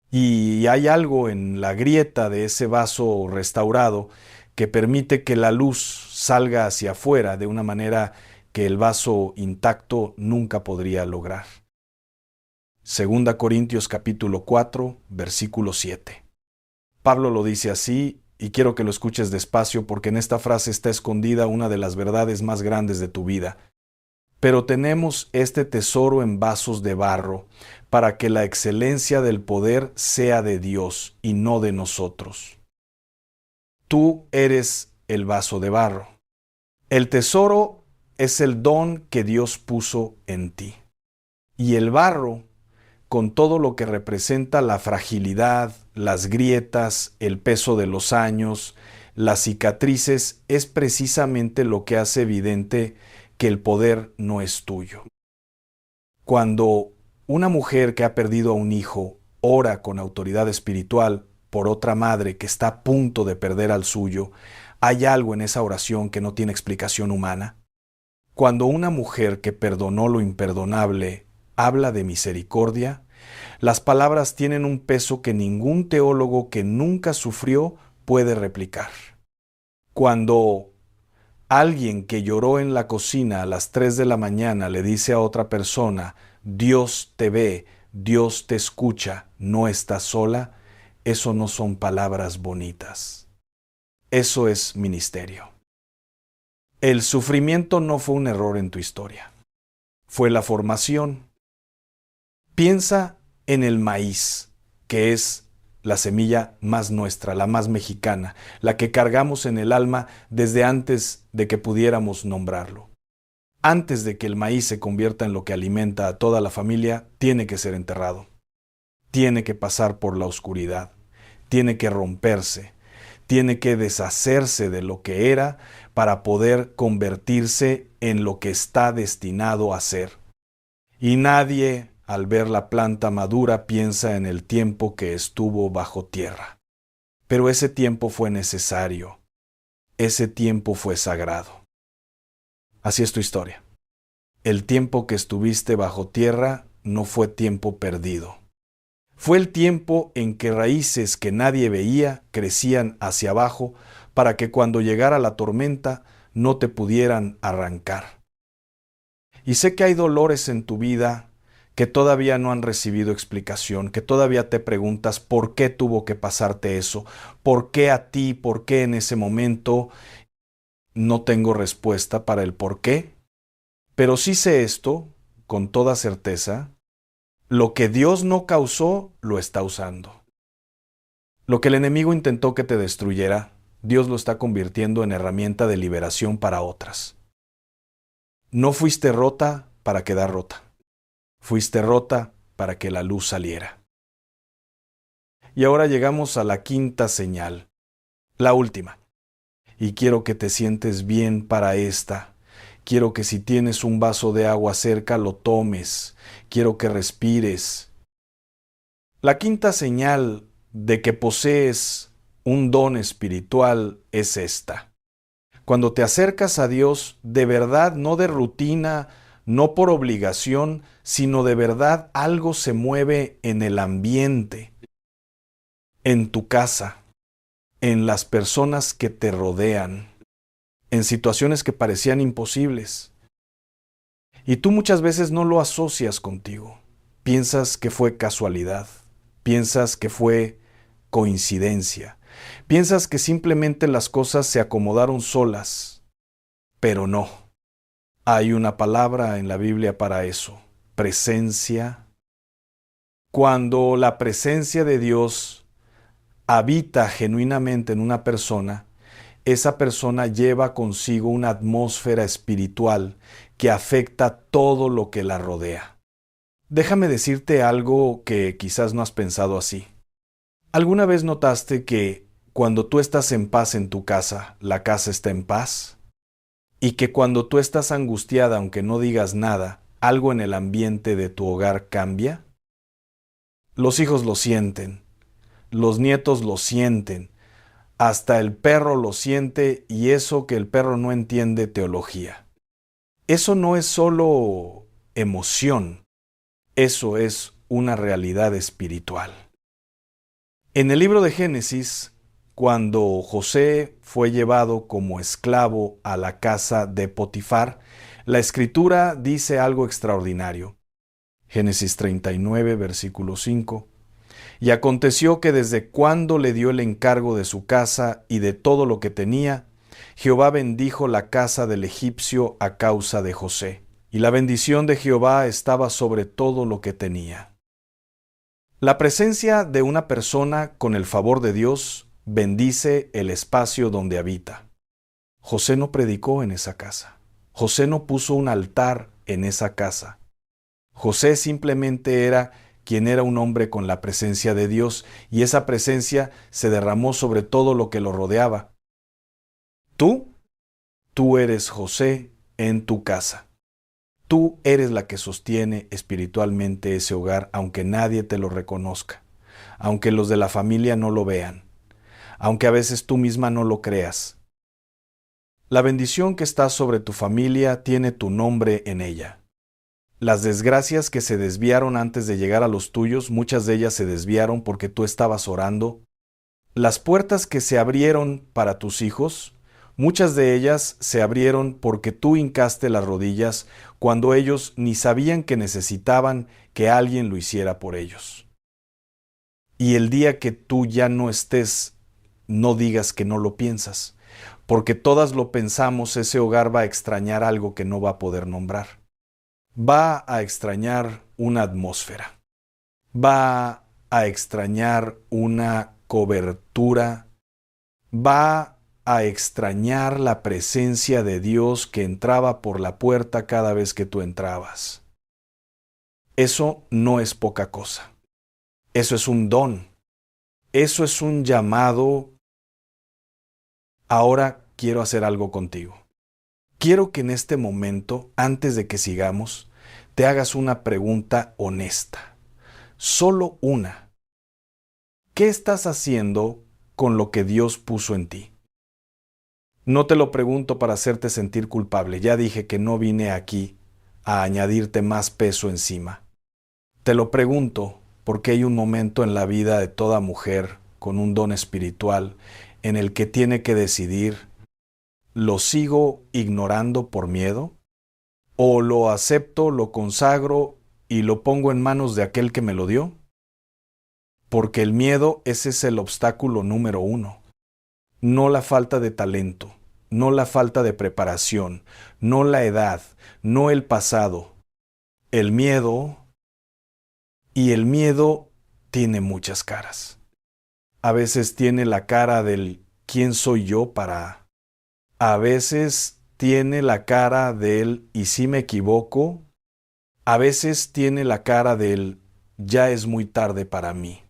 Y hay algo en la grieta de ese vaso restaurado que permite que la luz salga hacia afuera de una manera que el vaso intacto nunca podría lograr. 2 Corintios capítulo 4, versículo 7. Pablo lo dice así, y quiero que lo escuches despacio porque en esta frase está escondida una de las verdades más grandes de tu vida. Pero tenemos este tesoro en vasos de barro, para que la excelencia del poder sea de Dios y no de nosotros. Tú eres el vaso de barro. El tesoro es el don que Dios puso en ti. Y el barro, con todo lo que representa la fragilidad, las grietas, el peso de los años, las cicatrices, es precisamente lo que hace evidente que el poder no es tuyo. Cuando una mujer que ha perdido a un hijo ora con autoridad espiritual por otra madre que está a punto de perder al suyo, hay algo en esa oración que no tiene explicación humana. Cuando una mujer que perdonó lo imperdonable habla de misericordia, las palabras tienen un peso que ningún teólogo que nunca sufrió puede replicar. Cuando alguien que lloró en la cocina a las 3 de la mañana le dice a otra persona, Dios te ve, Dios te escucha, no estás sola, eso no son palabras bonitas. Eso es ministerio. El sufrimiento no fue un error en tu historia. Fue la formación. Piensa en el maíz, que es la semilla más nuestra, la más mexicana, la que cargamos en el alma desde antes de que pudiéramos nombrarlo. Antes de que el maíz se convierta en lo que alimenta a toda la familia, tiene que ser enterrado. Tiene que pasar por la oscuridad. Tiene que romperse. Tiene que deshacerse de lo que era para poder convertirse en lo que está destinado a ser. Y nadie, al ver la planta madura, piensa en el tiempo que estuvo bajo tierra. Pero ese tiempo fue necesario. Ese tiempo fue sagrado. Así es tu historia. El tiempo que estuviste bajo tierra no fue tiempo perdido. Fue el tiempo en que raíces que nadie veía crecían hacia abajo para que cuando llegara la tormenta no te pudieran arrancar. Y sé que hay dolores en tu vida que todavía no han recibido explicación, que todavía te preguntas por qué tuvo que pasarte eso, por qué a ti, por qué en ese momento. No tengo respuesta para el por qué, pero sí sé esto con toda certeza. Lo que Dios no causó, lo está usando. Lo que el enemigo intentó que te destruyera, Dios lo está convirtiendo en herramienta de liberación para otras. No fuiste rota para quedar rota. Fuiste rota para que la luz saliera. Y ahora llegamos a la quinta señal. La última. Y quiero que te sientes bien para esta. Quiero que si tienes un vaso de agua cerca lo tomes. Quiero que respires. La quinta señal de que posees un don espiritual es esta. Cuando te acercas a Dios, de verdad, no de rutina, no por obligación, sino de verdad algo se mueve en el ambiente, en tu casa, en las personas que te rodean, en situaciones que parecían imposibles. Y tú muchas veces no lo asocias contigo. Piensas que fue casualidad, piensas que fue coincidencia, piensas que simplemente las cosas se acomodaron solas, pero no. Hay una palabra en la Biblia para eso, presencia. Cuando la presencia de Dios habita genuinamente en una persona, esa persona lleva consigo una atmósfera espiritual que afecta todo lo que la rodea. Déjame decirte algo que quizás no has pensado así. ¿Alguna vez notaste que cuando tú estás en paz en tu casa, la casa está en paz? Y que cuando tú estás angustiada, aunque no digas nada, algo en el ambiente de tu hogar cambia? Los hijos lo sienten, los nietos lo sienten, hasta el perro lo siente, y eso que el perro no entiende teología. Eso no es solo emoción, eso es una realidad espiritual. En el libro de Génesis, cuando José fue llevado como esclavo a la casa de Potifar, la Escritura dice algo extraordinario. Génesis 39, versículo 5. Y aconteció que desde cuando le dio el encargo de su casa y de todo lo que tenía, Jehová bendijo la casa del egipcio a causa de José. Y la bendición de Jehová estaba sobre todo lo que tenía. La presencia de una persona con el favor de Dios bendice el espacio donde habita. José no predicó en esa casa. José no puso un altar en esa casa. José simplemente era quien era un hombre con la presencia de Dios, y esa presencia se derramó sobre todo lo que lo rodeaba. Tú eres José en tu casa. Tú eres la que sostiene espiritualmente ese hogar, aunque nadie te lo reconozca, aunque los de la familia no lo vean, aunque a veces tú misma no lo creas. La bendición que está sobre tu familia tiene tu nombre en ella. Las desgracias que se desviaron antes de llegar a los tuyos, muchas de ellas se desviaron porque tú estabas orando. Las puertas que se abrieron para tus hijos, muchas de ellas se abrieron porque tú hincaste las rodillas cuando ellos ni sabían que necesitaban que alguien lo hiciera por ellos. Y el día que tú ya no estés, no digas que no lo piensas, porque todas lo pensamos, ese hogar va a extrañar algo que no va a poder nombrar. Va a extrañar una atmósfera. Va a extrañar una cobertura. Va a extrañar la presencia de Dios que entraba por la puerta cada vez que tú entrabas. Eso no es poca cosa. Eso es un don. Eso es un llamado. Ahora quiero hacer algo contigo. Quiero que en este momento, antes de que sigamos, te hagas una pregunta honesta. Solo una. ¿Qué estás haciendo con lo que Dios puso en ti? No te lo pregunto para hacerte sentir culpable. Ya dije que no vine aquí a añadirte más peso encima. Te lo pregunto porque hay un momento en la vida de toda mujer con un don espiritual en el que tiene que decidir: ¿lo sigo ignorando por miedo? ¿O lo acepto, lo consagro y lo pongo en manos de aquel que me lo dio? Porque el miedo, ese es el obstáculo número uno. No la falta de talento, no la falta de preparación, no la edad, no el pasado. El miedo, y el miedo tiene muchas caras. A veces tiene la cara del ¿quién soy yo para? A veces tiene la cara del ¿y si me equivoco? A veces tiene la cara del ya es muy tarde para mí.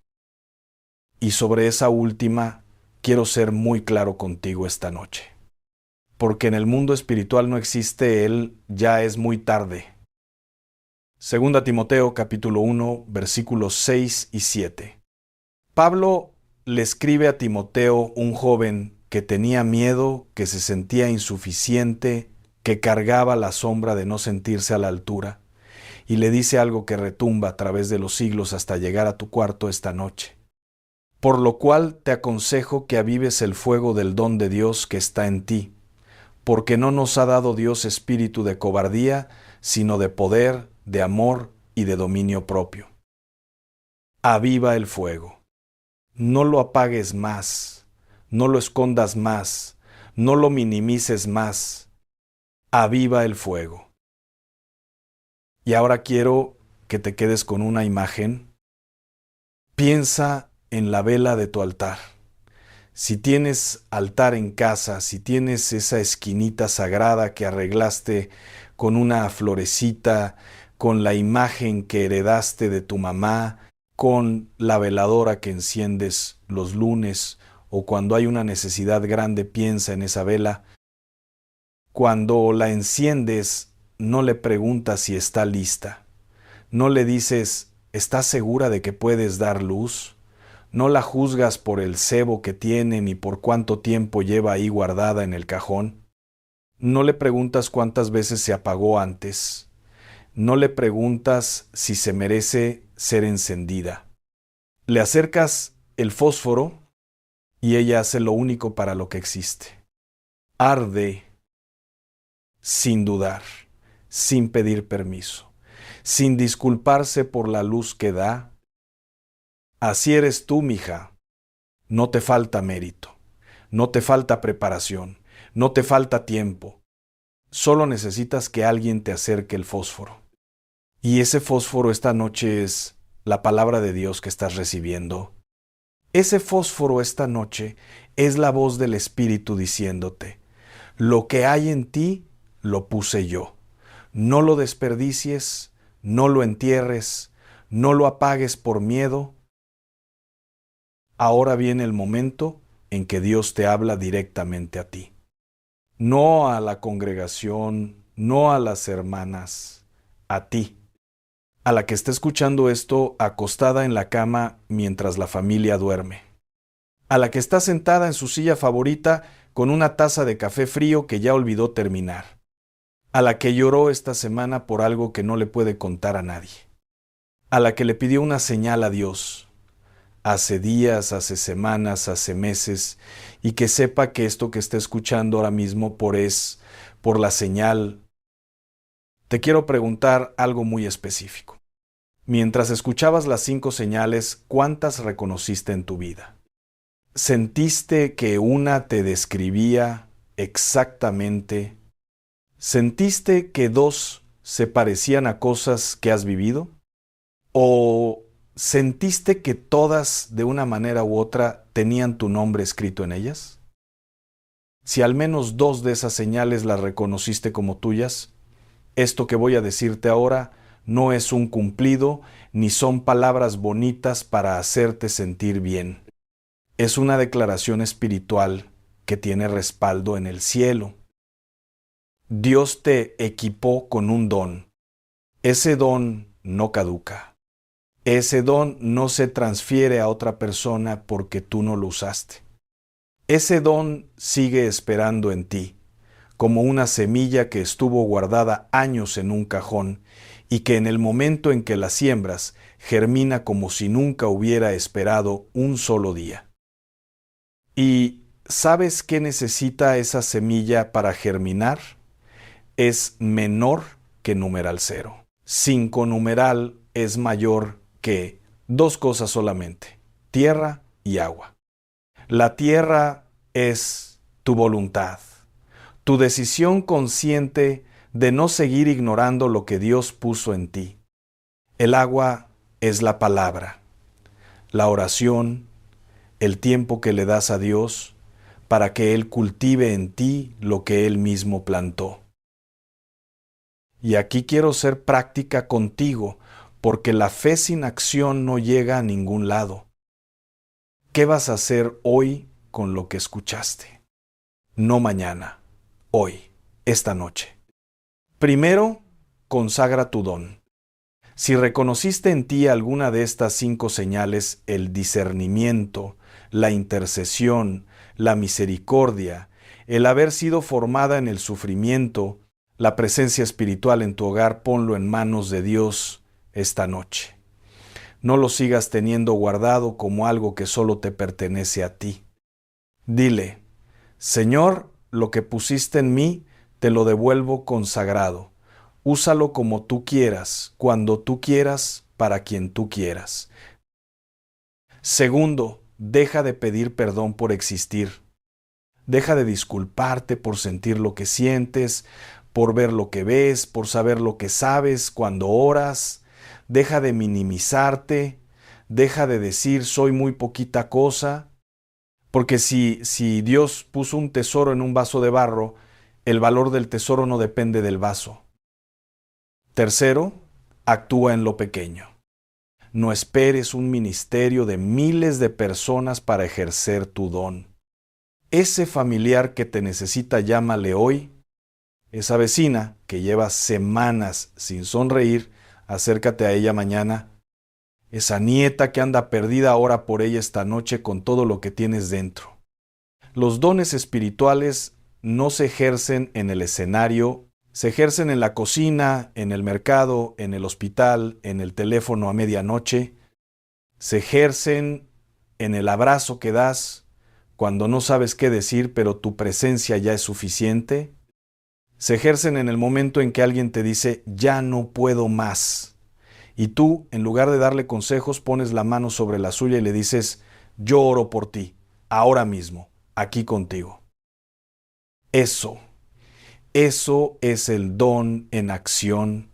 Y sobre esa última, quiero ser muy claro contigo esta noche. Porque en el mundo espiritual no existe el ya es muy tarde. Segunda Timoteo capítulo 1, versículos 6 y 7. Pablo le escribe a Timoteo, un joven que tenía miedo, que se sentía insuficiente, que cargaba la sombra de no sentirse a la altura, y le dice algo que retumba a través de los siglos hasta llegar a tu cuarto esta noche. Por lo cual te aconsejo que avives el fuego del don de Dios que está en ti, porque no nos ha dado Dios espíritu de cobardía, sino de poder, de amor y de dominio propio. Aviva el fuego. No lo apagues más, no lo escondas más, no lo minimices más. Aviva el fuego. Y ahora quiero que te quedes con una imagen. Piensa en la vela de tu altar. Si tienes altar en casa, si tienes esa esquinita sagrada que arreglaste con una florecita, con la imagen que heredaste de tu mamá, con la veladora que enciendes los lunes o cuando hay una necesidad grande, piensa en esa vela. Cuando la enciendes, no le preguntas si está lista. No le dices, ¿estás segura de que puedes dar luz? No la juzgas por el cebo que tiene ni por cuánto tiempo lleva ahí guardada en el cajón. No le preguntas cuántas veces se apagó antes. No le preguntas si se merece ser encendida. Le acercas el fósforo y ella hace lo único para lo que existe. Arde sin dudar, sin pedir permiso, sin disculparse por la luz que da. Así eres tú, mija. No te falta mérito, no te falta preparación, no te falta tiempo. Solo necesitas que alguien te acerque el fósforo. Y ese fósforo esta noche es la palabra de Dios que estás recibiendo. Ese fósforo esta noche es la voz del Espíritu diciéndote, lo que hay en ti lo puse yo. No lo desperdicies, no lo entierres, no lo apagues por miedo. Ahora viene el momento en que Dios te habla directamente a ti. No a la congregación, no a las hermanas, a ti. A la que está escuchando esto acostada en la cama mientras la familia duerme. A la que está sentada en su silla favorita con una taza de café frío que ya olvidó terminar. A la que lloró esta semana por algo que no le puede contar a nadie. A la que le pidió una señal a Dios. Hace días, hace semanas, hace meses, y que sepa que esto que está escuchando ahora mismo por la señal. Te quiero preguntar algo muy específico. Mientras escuchabas las 5 señales, ¿cuántas reconociste en tu vida? ¿Sentiste que una te describía exactamente? ¿Sentiste que 2 se parecían a cosas que has vivido? ¿O sentiste que todas, de una manera u otra, tenían tu nombre escrito en ellas? Si al menos 2 de esas señales las reconociste como tuyas, esto que voy a decirte ahora no es un cumplido, ni son palabras bonitas para hacerte sentir bien. Es una declaración espiritual que tiene respaldo en el cielo. Dios te equipó con un don. Ese don no caduca. Ese don no se transfiere a otra persona porque tú no lo usaste. Ese don sigue esperando en ti, como una semilla que estuvo guardada años en un cajón y que en el momento en que la siembras germina como si nunca hubiera esperado un solo día. ¿Y sabes qué necesita esa semilla para germinar? Es menor que numeral 0. 5 numeral es mayor que 2 cosas solamente, tierra y agua. La tierra es tu voluntad, tu decisión consciente de no seguir ignorando lo que Dios puso en ti. El agua es la palabra, la oración, el tiempo que le das a Dios para que Él cultive en ti lo que Él mismo plantó. Y aquí quiero ser práctica contigo, porque la fe sin acción no llega a ningún lado. ¿Qué vas a hacer hoy con lo que escuchaste. No mañana, hoy, esta noche. Primero, consagra tu don. Si reconociste en ti alguna de estas 5 señales, el discernimiento, la intercesión, la misericordia, el haber sido formada en el sufrimiento, la presencia espiritual en tu hogar, ponlo en manos de Dios esta noche. No lo sigas teniendo guardado como algo que solo te pertenece a ti. Dile, Señor, lo que pusiste en mí, te lo devuelvo consagrado. Úsalo como tú quieras, cuando tú quieras, para quien tú quieras. Segundo, deja de pedir perdón por existir. Deja de disculparte por sentir lo que sientes, por ver lo que ves, por saber lo que sabes cuando oras. Deja de minimizarte. Deja de decir soy muy poquita cosa. Porque si Dios puso un tesoro en un vaso de barro, el valor del tesoro no depende del vaso. Tercero, actúa en lo pequeño. No esperes un ministerio de miles de personas para ejercer tu don. Ese familiar que te necesita, llámale hoy. Esa vecina que lleva semanas sin sonreír, acércate a ella mañana. Esa nieta que anda perdida, ora por ella esta noche con todo lo que tienes dentro. Los dones espirituales no se ejercen en el escenario, se ejercen en la cocina, en el mercado, en el hospital, en el teléfono a medianoche. Se ejercen en el abrazo que das cuando no sabes qué decir, pero tu presencia ya es suficiente. Se ejercen en el momento en que alguien te dice, ya no puedo más. Y tú, en lugar de darle consejos, pones la mano sobre la suya y le dices, yo oro por ti, ahora mismo, aquí contigo. Eso es el don en acción.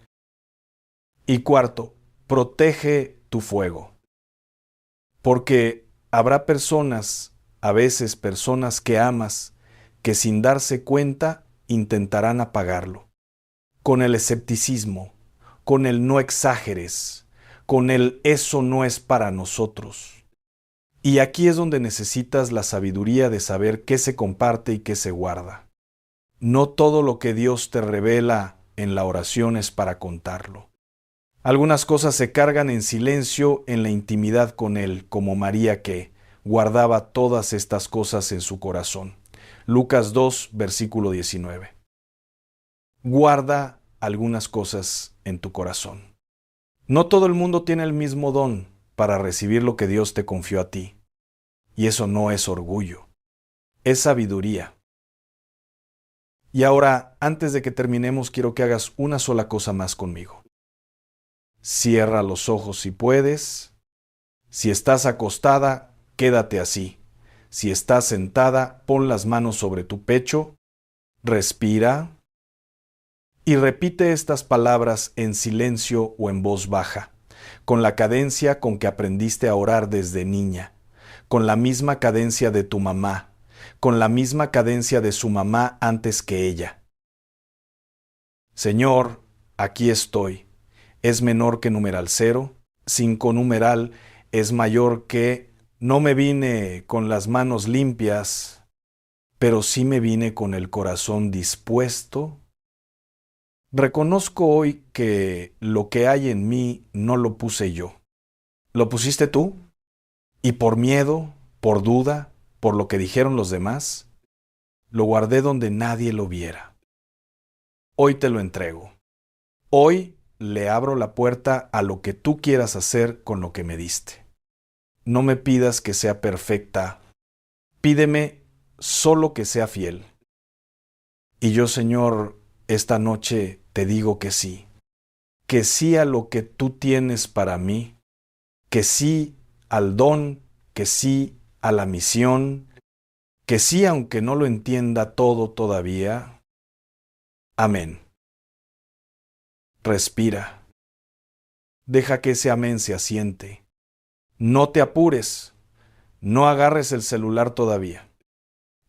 Y cuarto, protege tu fuego. Porque habrá personas, a veces personas que amas, que sin darse cuenta intentarán apagarlo. Con el escepticismo, con el no exageres, con el eso no es para nosotros. Y aquí es donde necesitas la sabiduría de saber qué se comparte y qué se guarda. No todo lo que Dios te revela en la oración es para contarlo. Algunas cosas se cargan en silencio en la intimidad con Él, como María que guardaba todas estas cosas en su corazón. Lucas 2, versículo 19. Guarda algunas cosas en tu corazón. No todo el mundo tiene el mismo don para recibir lo que Dios te confió a ti. Y eso no es orgullo, es sabiduría. Y ahora, antes de que terminemos, quiero que hagas una sola cosa más conmigo. Cierra los ojos si puedes. Si estás acostada, quédate así. Si estás sentada, pon las manos sobre tu pecho, respira y repite estas palabras en silencio o en voz baja, con la cadencia con que aprendiste a orar desde niña, con la misma cadencia de tu mamá, con la misma cadencia de su mamá antes que ella. Señor, aquí estoy. Es menor que numeral 0, 5 numeral es mayor que no me vine con las manos limpias, pero sí me vine con el corazón dispuesto. Reconozco hoy que lo que hay en mí no lo puse yo. ¿Lo pusiste tú? Y por miedo, por duda, por lo que dijeron los demás, lo guardé donde nadie lo viera. Hoy te lo entrego. Hoy le abro la puerta a lo que tú quieras hacer con lo que me diste. No me pidas que sea perfecta. Pídeme solo que sea fiel. Y yo, Señor, esta noche te digo que sí. Que sí a lo que tú tienes para mí. Que sí al don. Que sí a la misión. Que sí aunque no lo entienda todo todavía. Amén. Respira. Deja que ese amén se asiente. No te apures. No agarres el celular todavía.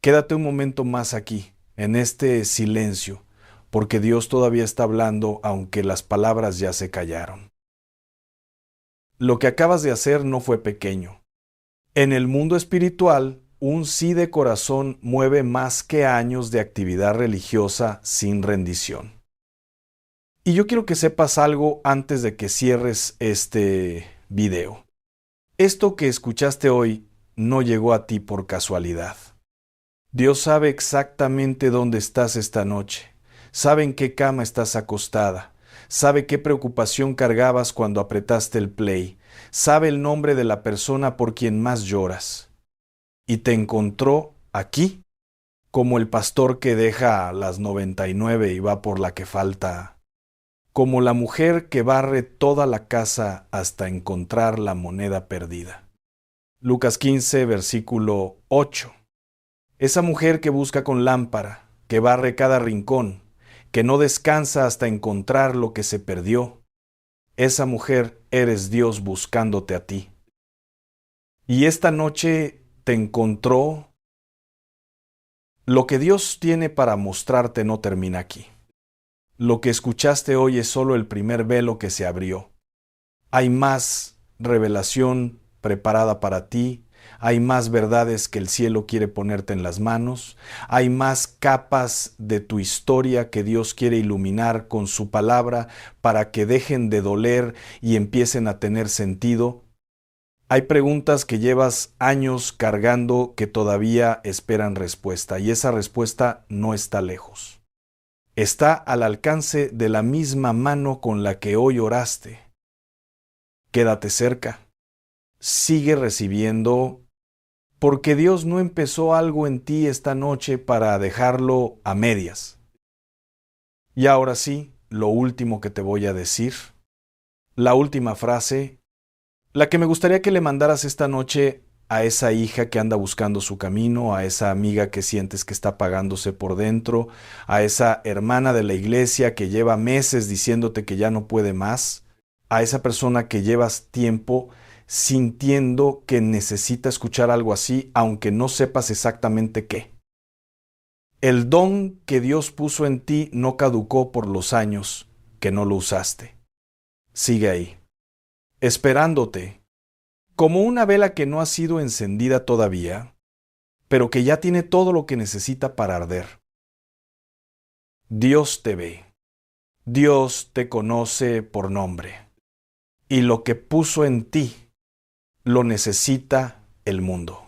Quédate un momento más aquí, en este silencio, porque Dios todavía está hablando, aunque las palabras ya se callaron. Lo que acabas de hacer no fue pequeño. En el mundo espiritual, un sí de corazón mueve más que años de actividad religiosa sin rendición. Y yo quiero que sepas algo antes de que cierres este video. Esto que escuchaste hoy no llegó a ti por casualidad. Dios sabe exactamente dónde estás esta noche, sabe en qué cama estás acostada, sabe qué preocupación cargabas cuando apretaste el play, sabe el nombre de la persona por quien más lloras. Y te encontró aquí, como el pastor que deja las 99 y va por la que falta, como la mujer que barre toda la casa hasta encontrar la moneda perdida. Lucas 15, versículo 8. Esa mujer que busca con lámpara, que barre cada rincón, que no descansa hasta encontrar lo que se perdió. Esa mujer eres Dios buscándote a ti. Y esta noche te encontró. Lo que Dios tiene para mostrarte no termina aquí. Lo que escuchaste hoy es solo el primer velo que se abrió. Hay más revelación preparada para ti, hay más verdades que el cielo quiere ponerte en las manos, hay más capas de tu historia que Dios quiere iluminar con su palabra para que dejen de doler y empiecen a tener sentido. Hay preguntas que llevas años cargando que todavía esperan respuesta y esa respuesta no está lejos. Está al alcance de la misma mano con la que hoy oraste. Quédate cerca. Sigue recibiendo, porque Dios no empezó algo en ti esta noche para dejarlo a medias. Y ahora sí, lo último que te voy a decir, la última frase, la que me gustaría que le mandaras esta noche a esa hija que anda buscando su camino, a esa amiga que sientes que está apagándose por dentro, a esa hermana de la iglesia que lleva meses diciéndote que ya no puede más, a esa persona que llevas tiempo sintiendo que necesita escuchar algo así, aunque no sepas exactamente qué. El don que Dios puso en ti no caducó por los años que no lo usaste. Sigue ahí, esperándote, como una vela que no ha sido encendida todavía, pero que ya tiene todo lo que necesita para arder. Dios te ve, Dios te conoce por nombre, y lo que puso en ti lo necesita el mundo.